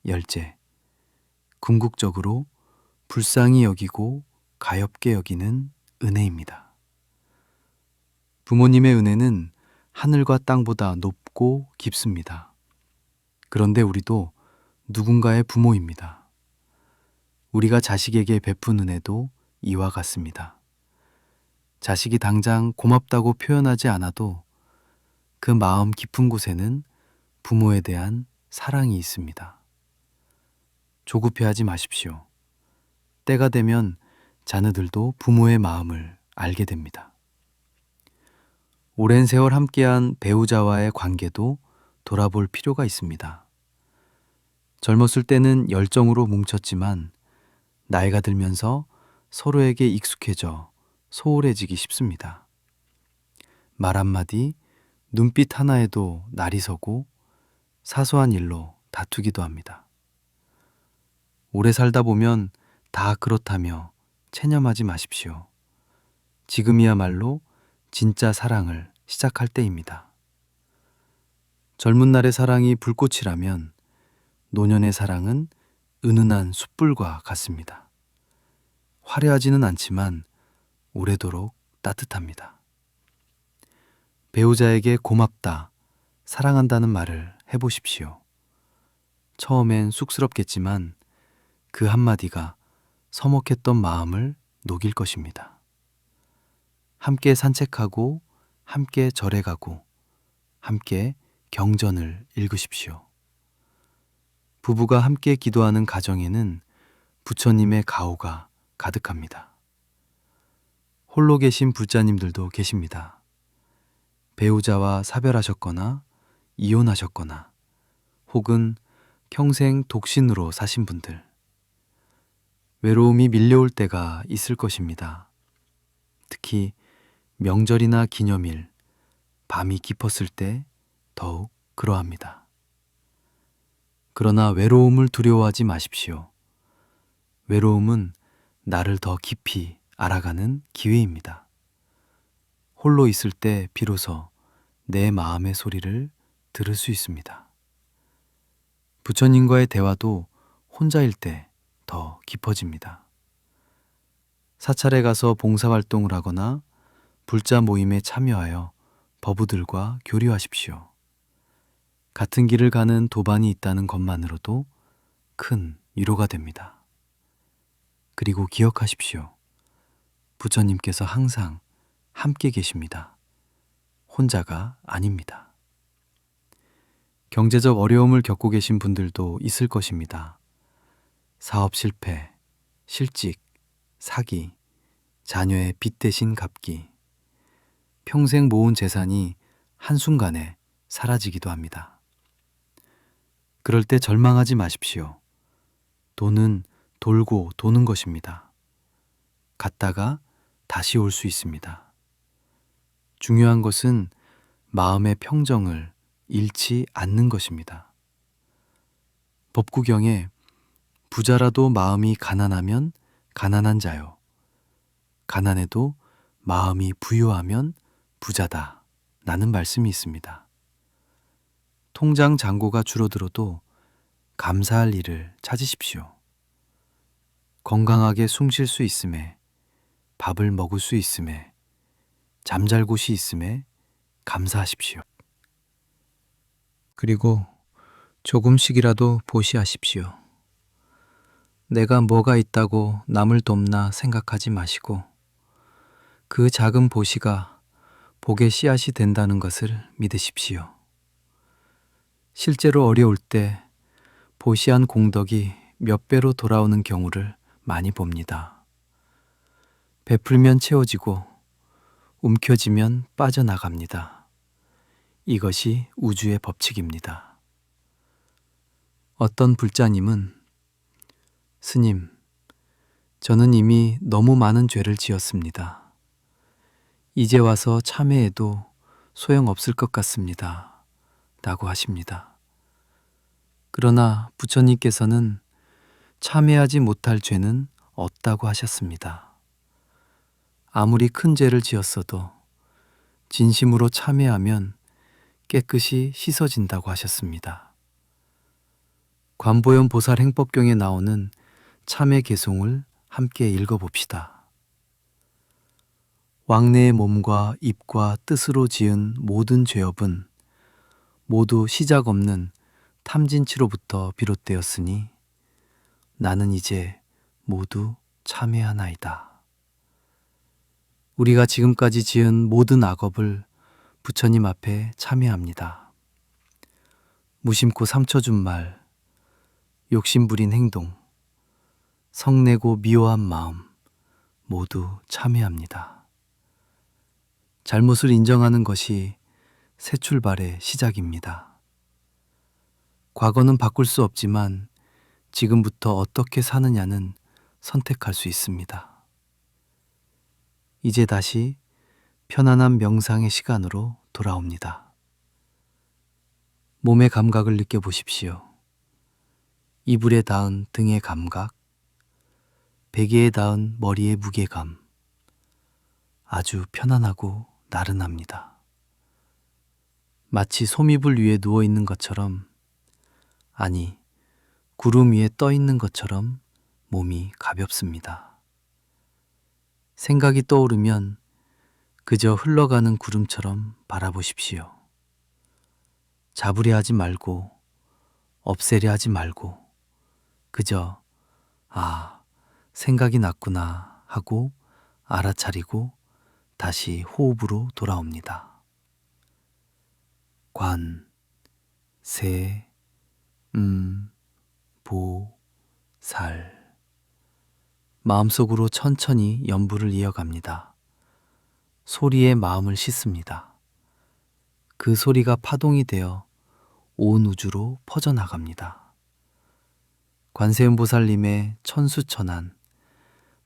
열째, 궁극적으로 불쌍히 여기고 가엾게 여기는 은혜입니다. 부모님의 은혜는 하늘과 땅보다 높고 깊습니다. 그런데 우리도 누군가의 부모입니다. 우리가 자식에게 베푼 은혜도 이와 같습니다. 자식이 당장 고맙다고 표현하지 않아도 그 마음 깊은 곳에는 부모에 대한 사랑이 있습니다. 조급해하지 마십시오. 때가 되면 자녀들도 부모의 마음을 알게 됩니다. 오랜 세월 함께한 배우자와의 관계도 돌아볼 필요가 있습니다. 젊었을 때는 열정으로 뭉쳤지만 나이가 들면서 서로에게 익숙해져 소홀해지기 쉽습니다. 말 한마디, 눈빛 하나에도 날이 서고 사소한 일로 다투기도 합니다. 오래 살다 보면 다 그렇다며 체념하지 마십시오. 지금이야말로 진짜 사랑을 시작할 때입니다. 젊은 날의 사랑이 불꽃이라면 노년의 사랑은 은은한 숯불과 같습니다. 화려하지는 않지만 오래도록 따뜻합니다. 배우자에게 고맙다, 사랑한다는 말을 해보십시오. 처음엔 쑥스럽겠지만 그 한마디가 서먹했던 마음을 녹일 것입니다. 함께 산책하고 함께 절에 가고 함께 경전을 읽으십시오. 부부가 함께 기도하는 가정에는 부처님의 가호가 가득합니다. 홀로 계신 불자님들도 계십니다. 배우자와 사별하셨거나 이혼하셨거나 혹은 평생 독신으로 사신 분들. 외로움이 밀려올 때가 있을 것입니다. 특히 명절이나 기념일, 밤이 깊었을 때 더욱 그러합니다. 그러나 외로움을 두려워하지 마십시오. 외로움은 나를 더 깊이 알아가는 기회입니다. 홀로 있을 때 비로소 내 마음의 소리를 들을 수 있습니다. 부처님과의 대화도 혼자일 때 더 깊어집니다. 사찰에 가서 봉사활동을 하거나 불자 모임에 참여하여 법우들과 교류하십시오. 같은 길을 가는 도반이 있다는 것만으로도 큰 위로가 됩니다. 그리고 기억하십시오. 부처님께서 항상 함께 계십니다. 혼자가 아닙니다. 경제적 어려움을 겪고 계신 분들도 있을 것입니다. 사업 실패, 실직, 사기, 자녀의 빚 대신 갚기, 평생 모은 재산이 한순간에 사라지기도 합니다. 그럴 때 절망하지 마십시오. 돈은 돌고 도는 것입니다. 갔다가 다시 올 수 있습니다. 중요한 것은 마음의 평정을 잃지 않는 것입니다. 법구경에 부자라도 마음이 가난하면 가난한 자요. 가난해도 마음이 부유하면 부자다. 라는 말씀이 있습니다. 통장 잔고가 줄어들어도 감사할 일을 찾으십시오. 건강하게 숨 쉴 수 있음에, 밥을 먹을 수 있음에, 잠잘 곳이 있음에 감사하십시오. 그리고 조금씩이라도 보시하십시오. 내가 뭐가 있다고 남을 돕나 생각하지 마시고 그 작은 보시가 복의 씨앗이 된다는 것을 믿으십시오. 실제로 어려울 때 보시한 공덕이 몇 배로 돌아오는 경우를 많이 봅니다. 베풀면 채워지고 움켜쥐면 빠져나갑니다. 이것이 우주의 법칙입니다. 어떤 불자님은 스님, 저는 이미 너무 많은 죄를 지었습니다. 이제 와서 참회해도 소용없을 것 같습니다. 라고 하십니다. 그러나 부처님께서는 참회하지 못할 죄는 없다고 하셨습니다. 아무리 큰 죄를 지었어도 진심으로 참회하면 깨끗이 씻어진다고 하셨습니다. 관보현 보살 행법경에 나오는 참회 개송을 함께 읽어봅시다. 왕래의 몸과 입과 뜻으로 지은 모든 죄업은 모두 시작 없는 탐진치로부터 비롯되었으니 나는 이제 모두 참회하나이다. 우리가 지금까지 지은 모든 악업을 부처님 앞에 참여합니다. 무심코 삼쳐준 말, 욕심부린 행동, 성내고 미워한 마음 모두 참여합니다. 잘못을 인정하는 것이 새 출발의 시작입니다. 과거는 바꿀 수 없지만 지금부터 어떻게 사느냐는 선택할 수 있습니다. 이제 다시 편안한 명상의 시간으로 돌아옵니다. 몸의 감각을 느껴보십시오. 이불에 닿은 등의 감각, 베개에 닿은 머리의 무게감, 아주 편안하고 나른합니다. 마치 솜이불 위에 누워 있는 것처럼, 아니, 구름 위에 떠 있는 것처럼 몸이 가볍습니다. 생각이 떠오르면 그저 흘러가는 구름처럼 바라보십시오. 잡으려 하지 말고, 없애려 하지 말고, 그저, 아, 생각이 났구나 하고 알아차리고 다시 호흡으로 돌아옵니다. 관, 세, 보, 살. 마음속으로 천천히 연부를 이어갑니다. 소리에 마음을 싣습니다. 그 소리가 파동이 되어 온 우주로 퍼져나갑니다. 관세음보살님의 천수천안,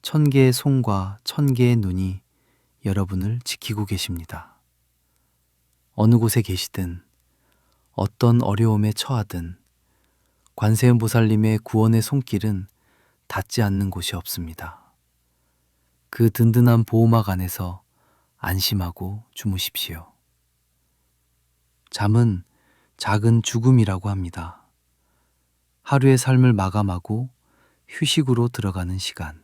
1000개의 손과 1000개의 눈이 여러분을 지키고 계십니다. 어느 곳에 계시든 어떤 어려움에 처하든 관세음보살님의 구원의 손길은 닿지 않는 곳이 없습니다. 그 든든한 보호막 안에서 안심하고 주무십시오. 잠은 작은 죽음이라고 합니다. 하루의 삶을 마감하고 휴식으로 들어가는 시간.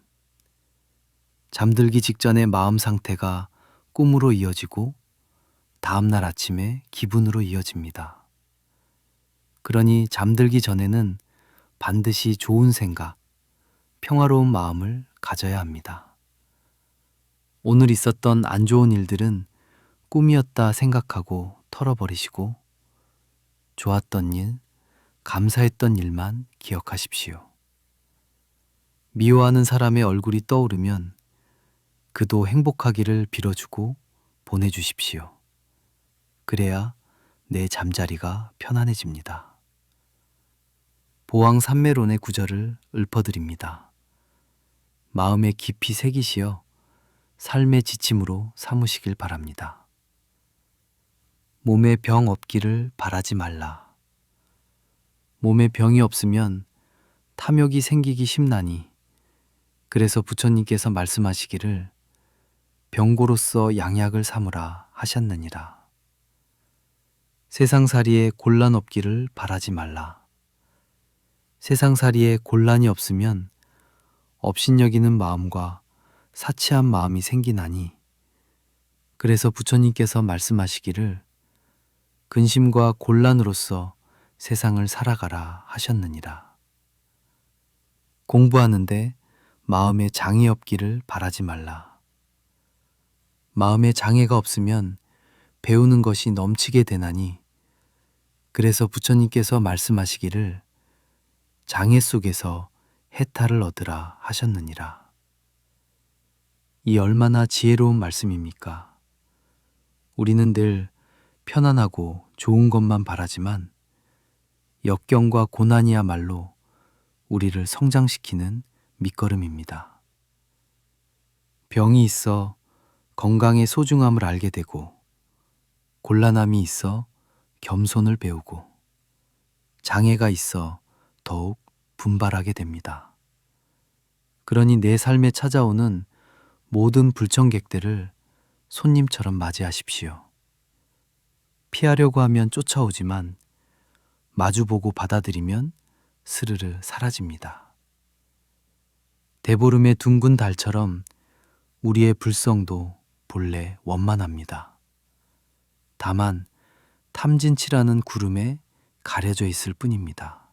잠들기 직전의 마음 상태가 꿈으로 이어지고 다음날 아침에 기분으로 이어집니다. 그러니 잠들기 전에는 반드시 좋은 생각, 평화로운 마음을 가져야 합니다. 오늘 있었던 안 좋은 일들은 꿈이었다 생각하고 털어버리시고 좋았던 일, 감사했던 일만 기억하십시오. 미워하는 사람의 얼굴이 떠오르면 그도 행복하기를 빌어주고 보내주십시오. 그래야 내 잠자리가 편안해집니다. 보왕 삼매론의 구절을 읊어드립니다. 마음에 깊이 새기시어 삶의 지침으로 삼으시길 바랍니다. 몸에 병 없기를 바라지 말라. 몸에 병이 없으면 탐욕이 생기기 쉽나니 그래서 부처님께서 말씀하시기를 병고로서 양약을 삼으라 하셨느니라. 세상살이에 곤란 없기를 바라지 말라. 세상살이에 곤란이 없으면 업신여기는 마음과 사치한 마음이 생기나니 그래서 부처님께서 말씀하시기를 근심과 곤란으로서 세상을 살아가라 하셨느니라. 공부하는데 마음에 장애 없기를 바라지 말라. 마음에 장애가 없으면 배우는 것이 넘치게 되나니 그래서 부처님께서 말씀하시기를 장애 속에서 해탈을 얻으라 하셨느니라. 이 얼마나 지혜로운 말씀입니까? 우리는 늘 편안하고 좋은 것만 바라지만 역경과 고난이야말로 우리를 성장시키는 밑거름입니다. 병이 있어 건강의 소중함을 알게 되고 곤란함이 있어 겸손을 배우고 장애가 있어 더욱 분발하게 됩니다. 그러니 내 삶에 찾아오는 모든 불청객들을 손님처럼 맞이하십시오. 피하려고 하면 쫓아오지만 마주보고 받아들이면 스르르 사라집니다. 대보름의 둥근 달처럼 우리의 불성도 본래 원만합니다. 다만 탐진치라는 구름에 가려져 있을 뿐입니다.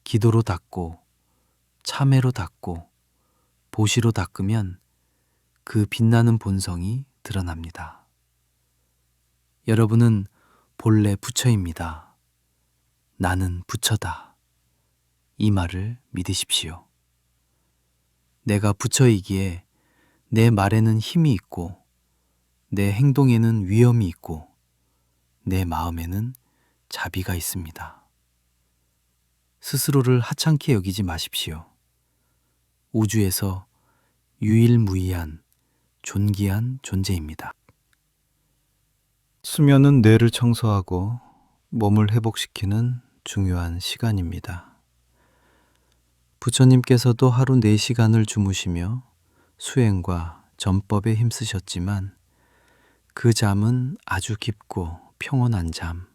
기도로 닦고 참회로 닦고 보시로 닦으면 그 빛나는 본성이 드러납니다. 여러분은 본래 부처입니다. 나는 부처다. 이 말을 믿으십시오. 내가 부처이기에 내 말에는 힘이 있고 내 행동에는 위엄이 있고 내 마음에는 자비가 있습니다. 스스로를 하찮게 여기지 마십시오. 우주에서 유일무이한 존귀한 존재입니다. 수면은 뇌를 청소하고 몸을 회복시키는 중요한 시간입니다. 부처님께서도 하루 4시간을 주무시며 수행과 전법에 힘쓰셨지만 그 잠은 아주 깊고 평온한 잠,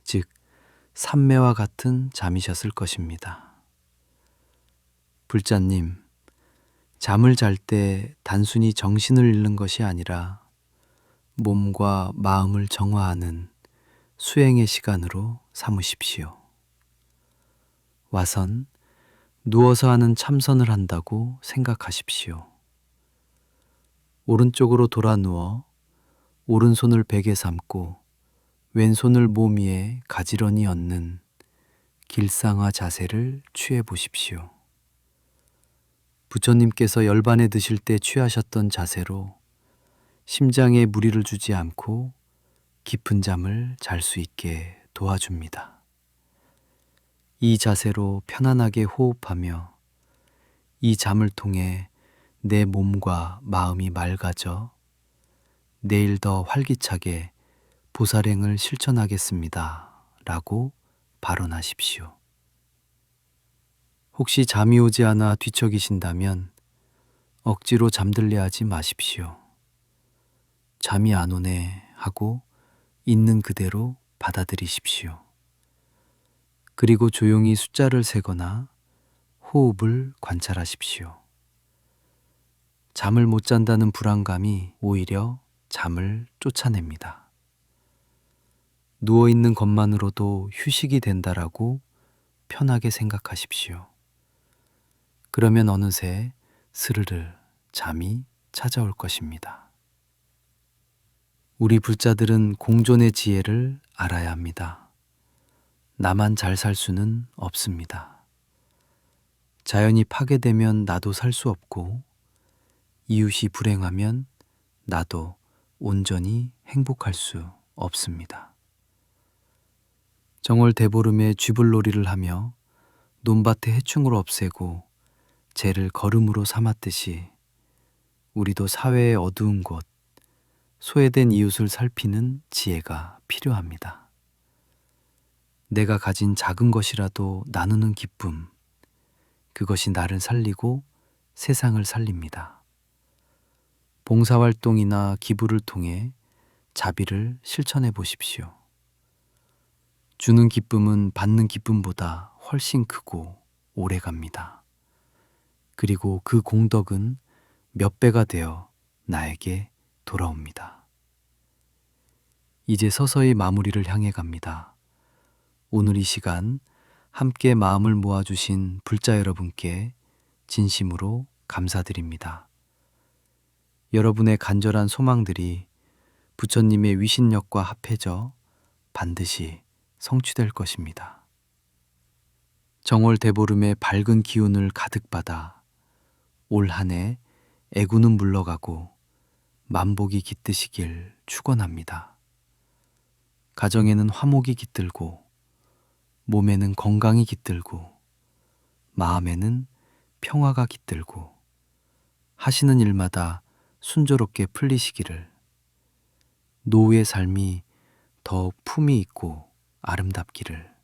즉 삼매와 같은 잠이셨을 것입니다. 불자님, 잠을 잘 때 단순히 정신을 잃는 것이 아니라 몸과 마음을 정화하는 수행의 시간으로 삼으십시오. 와선 누워서 하는 참선을 한다고 생각하십시오. 오른쪽으로 돌아 누워 오른손을 베개 삼고 왼손을 몸 위에 가지런히 얹는 길상화 자세를 취해 보십시오. 부처님께서 열반에 드실 때 취하셨던 자세로 심장에 무리를 주지 않고 깊은 잠을 잘 수 있게 도와줍니다. 이 자세로 편안하게 호흡하며 이 잠을 통해 내 몸과 마음이 맑아져 내일 더 활기차게 보살행을 실천하겠습니다. 라고 발언하십시오. 혹시 잠이 오지 않아 뒤척이신다면 억지로 잠들려 하지 마십시오. 잠이 안 오네 하고 있는 그대로 받아들이십시오. 그리고 조용히 숫자를 세거나 호흡을 관찰하십시오. 잠을 못 잔다는 불안감이 오히려 잠을 쫓아냅니다. 누워있는 것만으로도 휴식이 된다라고 편하게 생각하십시오. 그러면 어느새 스르르 잠이 찾아올 것입니다. 우리 불자들은 공존의 지혜를 알아야 합니다. 나만 잘 살 수는 없습니다. 자연이 파괴되면 나도 살 수 없고 이웃이 불행하면 나도 온전히 행복할 수 없습니다. 정월 대보름에 쥐불놀이를 하며 논밭의 해충을 없애고 재를 거름으로 삼았듯이 우리도 사회의 어두운 곳, 소외된 이웃을 살피는 지혜가 필요합니다. 내가 가진 작은 것이라도 나누는 기쁨, 그것이 나를 살리고 세상을 살립니다. 봉사활동이나 기부를 통해 자비를 실천해 보십시오. 주는 기쁨은 받는 기쁨보다 훨씬 크고 오래 갑니다. 그리고 그 공덕은 몇 배가 되어 나에게 돌아옵니다. 이제 서서히 마무리를 향해 갑니다. 오늘 이 시간 함께 마음을 모아주신 불자 여러분께 진심으로 감사드립니다. 여러분의 간절한 소망들이 부처님의 위신력과 합해져 반드시 성취될 것입니다. 정월 대보름의 밝은 기운을 가득 받아 올 한 해 애구는 물러가고 만복이 깃드시길 축원합니다. 가정에는 화목이 깃들고 몸에는 건강이 깃들고 마음에는 평화가 깃들고 하시는 일마다 순조롭게 풀리시기를, 노후의 삶이 더욱 품이 있고 아름답기를,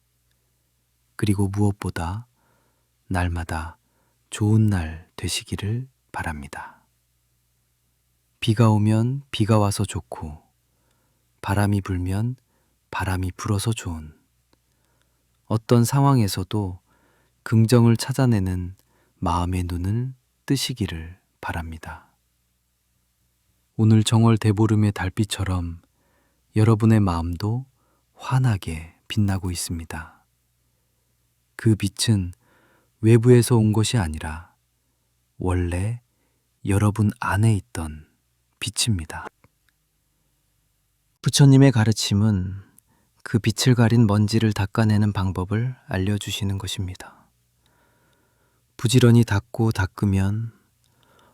그리고 무엇보다 날마다 좋은 날 되시기를 바랍니다. 비가 오면 비가 와서 좋고 바람이 불면 바람이 불어서 좋은, 어떤 상황에서도 긍정을 찾아내는 마음의 눈을 뜨시기를 바랍니다. 오늘 정월 대보름의 달빛처럼 여러분의 마음도 환하게 빛나고 있습니다. 그 빛은 외부에서 온 것이 아니라 원래 여러분 안에 있던 빛입니다. 부처님의 가르침은 그 빛을 가린 먼지를 닦아내는 방법을 알려주시는 것입니다. 부지런히 닦고 닦으면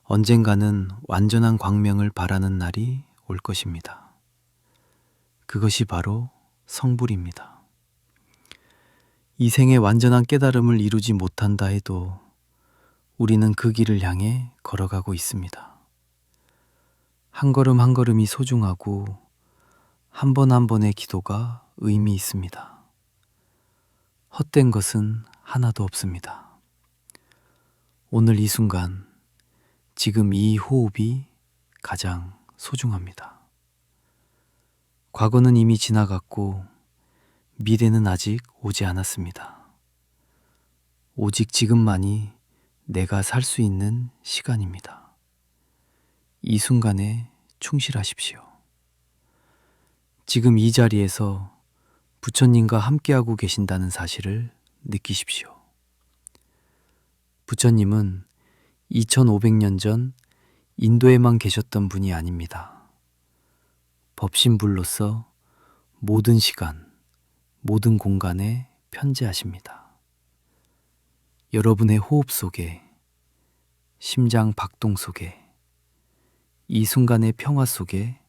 언젠가는 완전한 광명을 바라는 날이 올 것입니다. 그것이 바로 성불입니다. 이 생에 완전한 깨달음을 이루지 못한다 해도 우리는 그 길을 향해 걸어가고 있습니다. 한 걸음 한 걸음이 소중하고 한 번 한 번의 기도가 의미 있습니다. 헛된 것은 하나도 없습니다. 오늘 이 순간, 지금 이 호흡이 가장 소중합니다. 과거는 이미 지나갔고 미래는 아직 오지 않았습니다. 오직 지금만이 내가 살 수 있는 시간입니다. 이 순간에 충실하십시오. 지금 이 자리에서 부처님과 함께하고 계신다는 사실을 느끼십시오. 부처님은 2500년 전 인도에만 계셨던 분이 아닙니다. 법신불로서 모든 시간, 모든 공간에 편재하십니다. 여러분의 호흡 속에, 심장 박동 속에, 이 순간의 평화 속에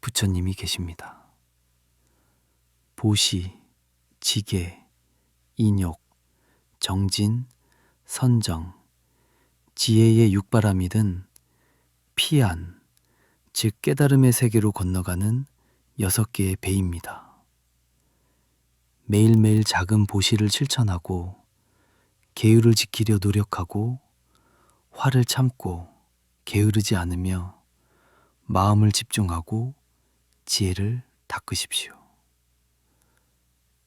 부처님이 계십니다. 보시, 지계, 인욕, 정진, 선정, 지혜의 육바람이든 피안, 즉 깨달음의 세계로 건너가는 6개의 배입니다. 매일매일 작은 보시를 실천하고 계율을 지키려 노력하고 화를 참고 게으르지 않으며 마음을 집중하고 지혜를 닦으십시오.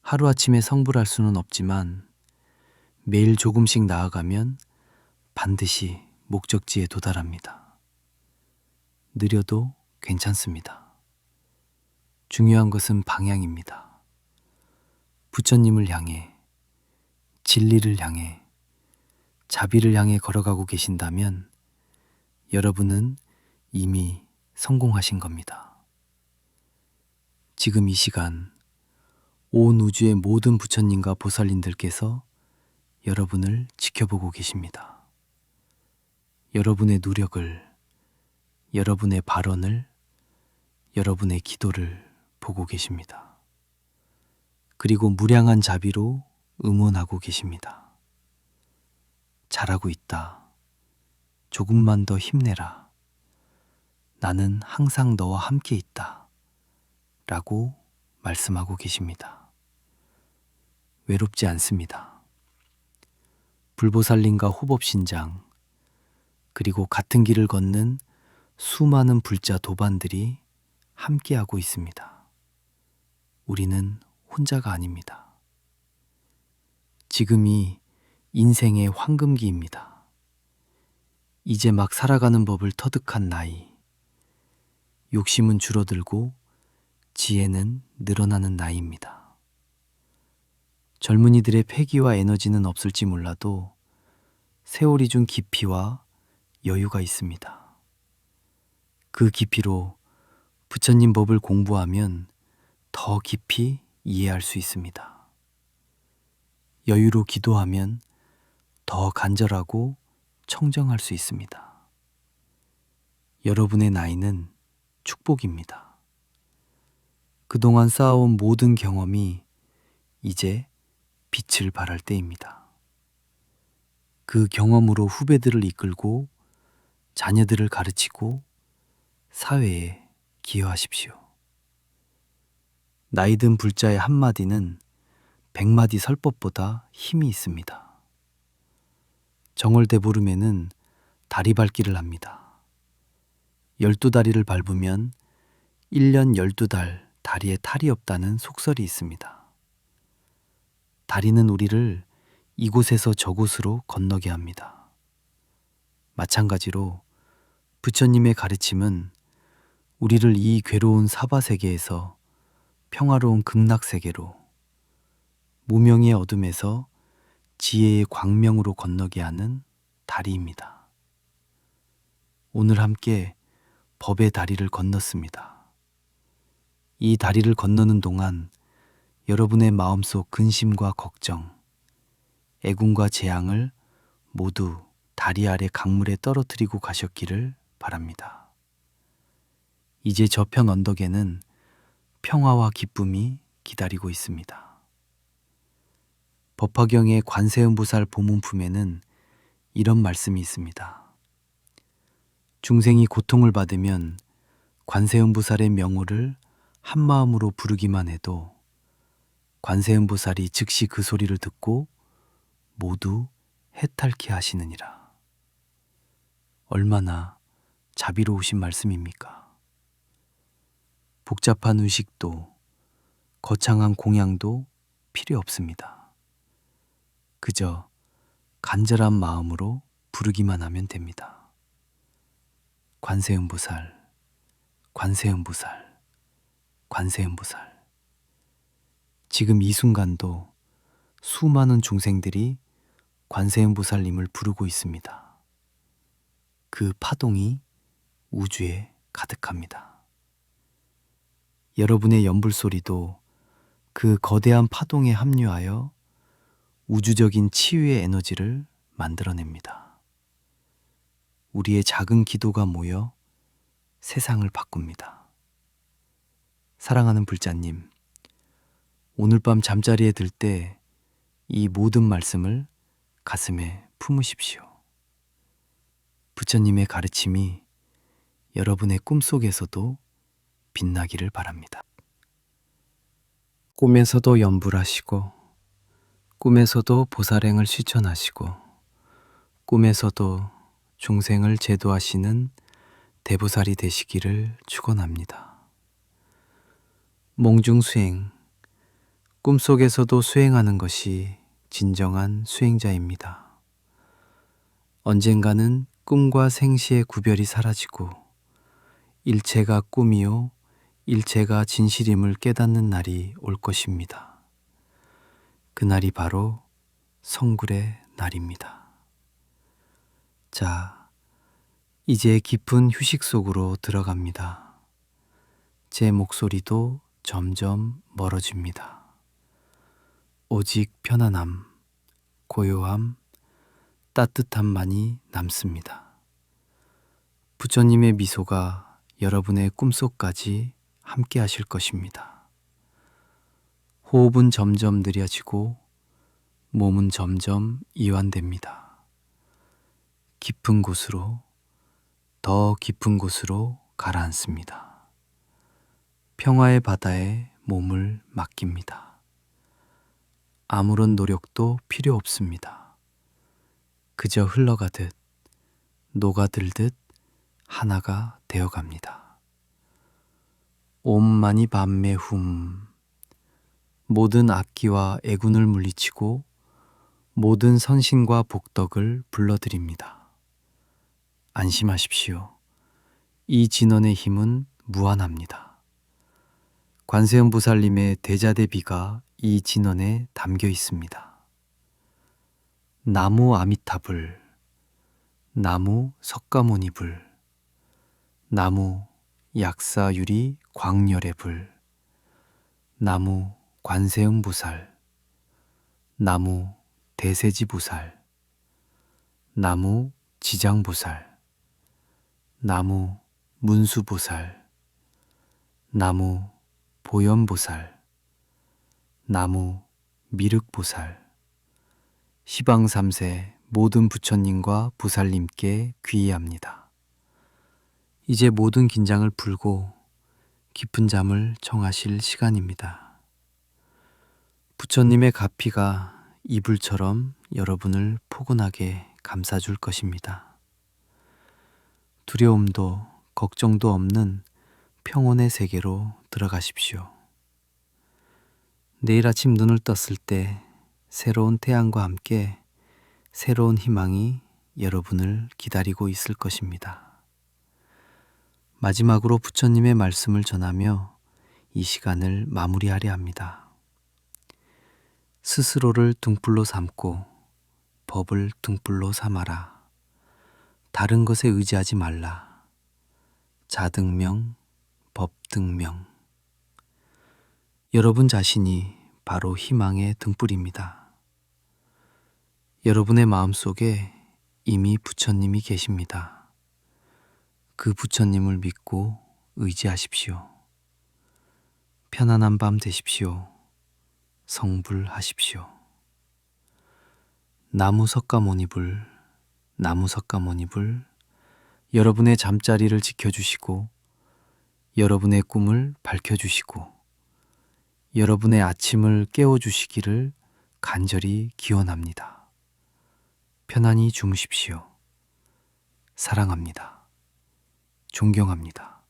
하루아침에 성불할 수는 없지만 매일 조금씩 나아가면 반드시 목적지에 도달합니다. 느려도 괜찮습니다. 중요한 것은 방향입니다. 부처님을 향해, 진리를 향해, 자비를 향해 걸어가고 계신다면 여러분은 이미 성공하신 겁니다. 지금 이 시간 온 우주의 모든 부처님과 보살님들께서 여러분을 지켜보고 계십니다. 여러분의 노력을, 여러분의 발언을, 여러분의 기도를 보고 계십니다. 그리고 무량한 자비로 응원하고 계십니다. 잘하고 있다. 조금만 더 힘내라. 나는 항상 너와 함께 있다. 라고 말씀하고 계십니다. 외롭지 않습니다. 불보살님과 호법신장, 그리고 같은 길을 걷는 수많은 불자 도반들이 함께하고 있습니다. 우리는 혼자가 아닙니다. 지금이 인생의 황금기입니다. 이제 막 살아가는 법을 터득한 나이, 욕심은 줄어들고 지혜는 늘어나는 나이입니다. 젊은이들의 패기와 에너지는 없을지 몰라도 세월이 준 깊이와 여유가 있습니다. 그 깊이로 부처님 법을 공부하면 더 깊이 이해할 수 있습니다. 여유로 기도하면 더 간절하고 청정할 수 있습니다. 여러분의 나이는 축복입니다. 그동안 쌓아온 모든 경험이 이제 빛을 발할 때입니다. 그 경험으로 후배들을 이끌고 자녀들을 가르치고 사회에 기여하십시오. 나이든 불자의 한마디는 100마디 설법보다 힘이 있습니다. 정월대보름에는 다리밟기를 합니다. 12다리를 밟으면 1년 12달 다리에 탈이 없다는 속설이 있습니다. 다리는 우리를 이곳에서 저곳으로 건너게 합니다. 마찬가지로 부처님의 가르침은 우리를 이 괴로운 사바세계에서 평화로운 극락세계로, 무명의 어둠에서 지혜의 광명으로 건너게 하는 다리입니다. 오늘 함께 법의 다리를 건넜습니다. 이 다리를 건너는 동안 여러분의 마음속 근심과 걱정, 애군과 재앙을 모두 다리 아래 강물에 떨어뜨리고 가셨기를 바랍니다. 이제 저편 언덕에는 평화와 기쁨이 기다리고 있습니다. 법화경의 관세음보살 보문품에는 이런 말씀이 있습니다. 중생이 고통을 받으면 관세음보살의 명호를 한마음으로 부르기만 해도 관세음보살이 즉시 그 소리를 듣고 모두 해탈케 하시느니라. 얼마나 자비로우신 말씀입니까? 복잡한 의식도 거창한 공양도 필요 없습니다. 그저 간절한 마음으로 부르기만 하면 됩니다. 관세음보살, 관세음보살, 관세음보살. 지금 이 순간도 수많은 중생들이 관세음보살님을 부르고 있습니다. 그 파동이 우주에 가득합니다. 여러분의 연불소리도 그 거대한 파동에 합류하여 우주적인 치유의 에너지를 만들어냅니다. 우리의 작은 기도가 모여 세상을 바꿉니다. 사랑하는 불자님, 오늘 밤 잠자리에 들 때 이 모든 말씀을 가슴에 품으십시오. 부처님의 가르침이 여러분의 꿈속에서도 빛나기를 바랍니다. 꿈에서도 연불하시고, 꿈에서도 보살행을 실천하시고, 꿈에서도 중생을 제도하시는 대보살이 되시기를 축원합니다. 몽중수행, 꿈속에서도 수행하는 것이 진정한 수행자입니다. 언젠가는 꿈과 생시의 구별이 사라지고 일체가 꿈이요 일체가 진실임을 깨닫는 날이 올 것입니다. 그날이 바로 성굴의 날입니다. 자, 이제 깊은 휴식 속으로 들어갑니다. 제 목소리도 점점 멀어집니다. 오직 편안함, 고요함, 따뜻함만이 남습니다. 부처님의 미소가 여러분의 꿈속까지 함께 하실 것입니다. 호흡은 점점 느려지고 몸은 점점 이완됩니다. 깊은 곳으로, 더 깊은 곳으로 가라앉습니다. 평화의 바다에 몸을 맡깁니다. 아무런 노력도 필요 없습니다. 그저 흘러가듯, 녹아들듯 하나가 되어갑니다. 옴마니 밤메 훔. 모든 악기와 애군을 물리치고 모든 선신과 복덕을 불러드립니다. 안심하십시오. 이 진원의 힘은 무한합니다. 관세음보살님의 대자대비가 이 진원에 담겨 있습니다. 나무 아미타불, 나무 석가모니불, 나무 약사유리 광열의불, 나무 관세음보살, 나무 대세지보살, 나무 지장보살, 나무 문수보살, 나무 보현보살, 나무 미륵보살, 시방삼세 모든 부처님과 보살님께 귀의합니다. 이제 모든 긴장을 풀고 깊은 잠을 청하실 시간입니다. 부처님의 가피가 이불처럼 여러분을 포근하게 감싸줄 것입니다. 두려움도 걱정도 없는 평온의 세계로 들어가십시오. 내일 아침 눈을 떴을 때 새로운 태양과 함께 새로운 희망이 여러분을 기다리고 있을 것입니다. 마지막으로 부처님의 말씀을 전하며 이 시간을 마무리하려 합니다. 스스로를 등불로 삼고 법을 등불로 삼아라. 다른 것에 의지하지 말라. 자등명, 법등명. 여러분 자신이 바로 희망의 등불입니다. 여러분의 마음속에 이미 부처님이 계십니다. 그 부처님을 믿고 의지하십시오. 편안한 밤 되십시오. 성불하십시오. 나무석가모니불, 나무석가모니불, 여러분의 잠자리를 지켜주시고 여러분의 꿈을 밝혀주시고 여러분의 아침을 깨워주시기를 간절히 기원합니다. 편안히 주무십시오. 사랑합니다. 존경합니다.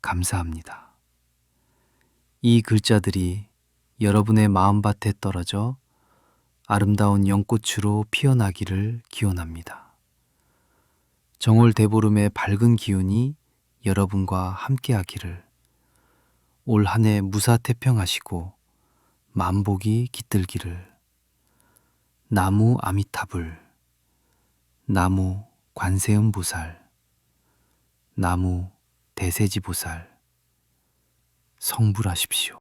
감사합니다. 이 글자들이 여러분의 마음밭에 떨어져 아름다운 연꽃으로 피어나기를 기원합니다. 정월 대보름의 밝은 기운이 여러분과 함께하기를, 올 한 해 무사태평하시고 만복이 깃들기를. 나무 아미타불, 나무 관세음보살, 나무 대세지보살, 성불하십시오.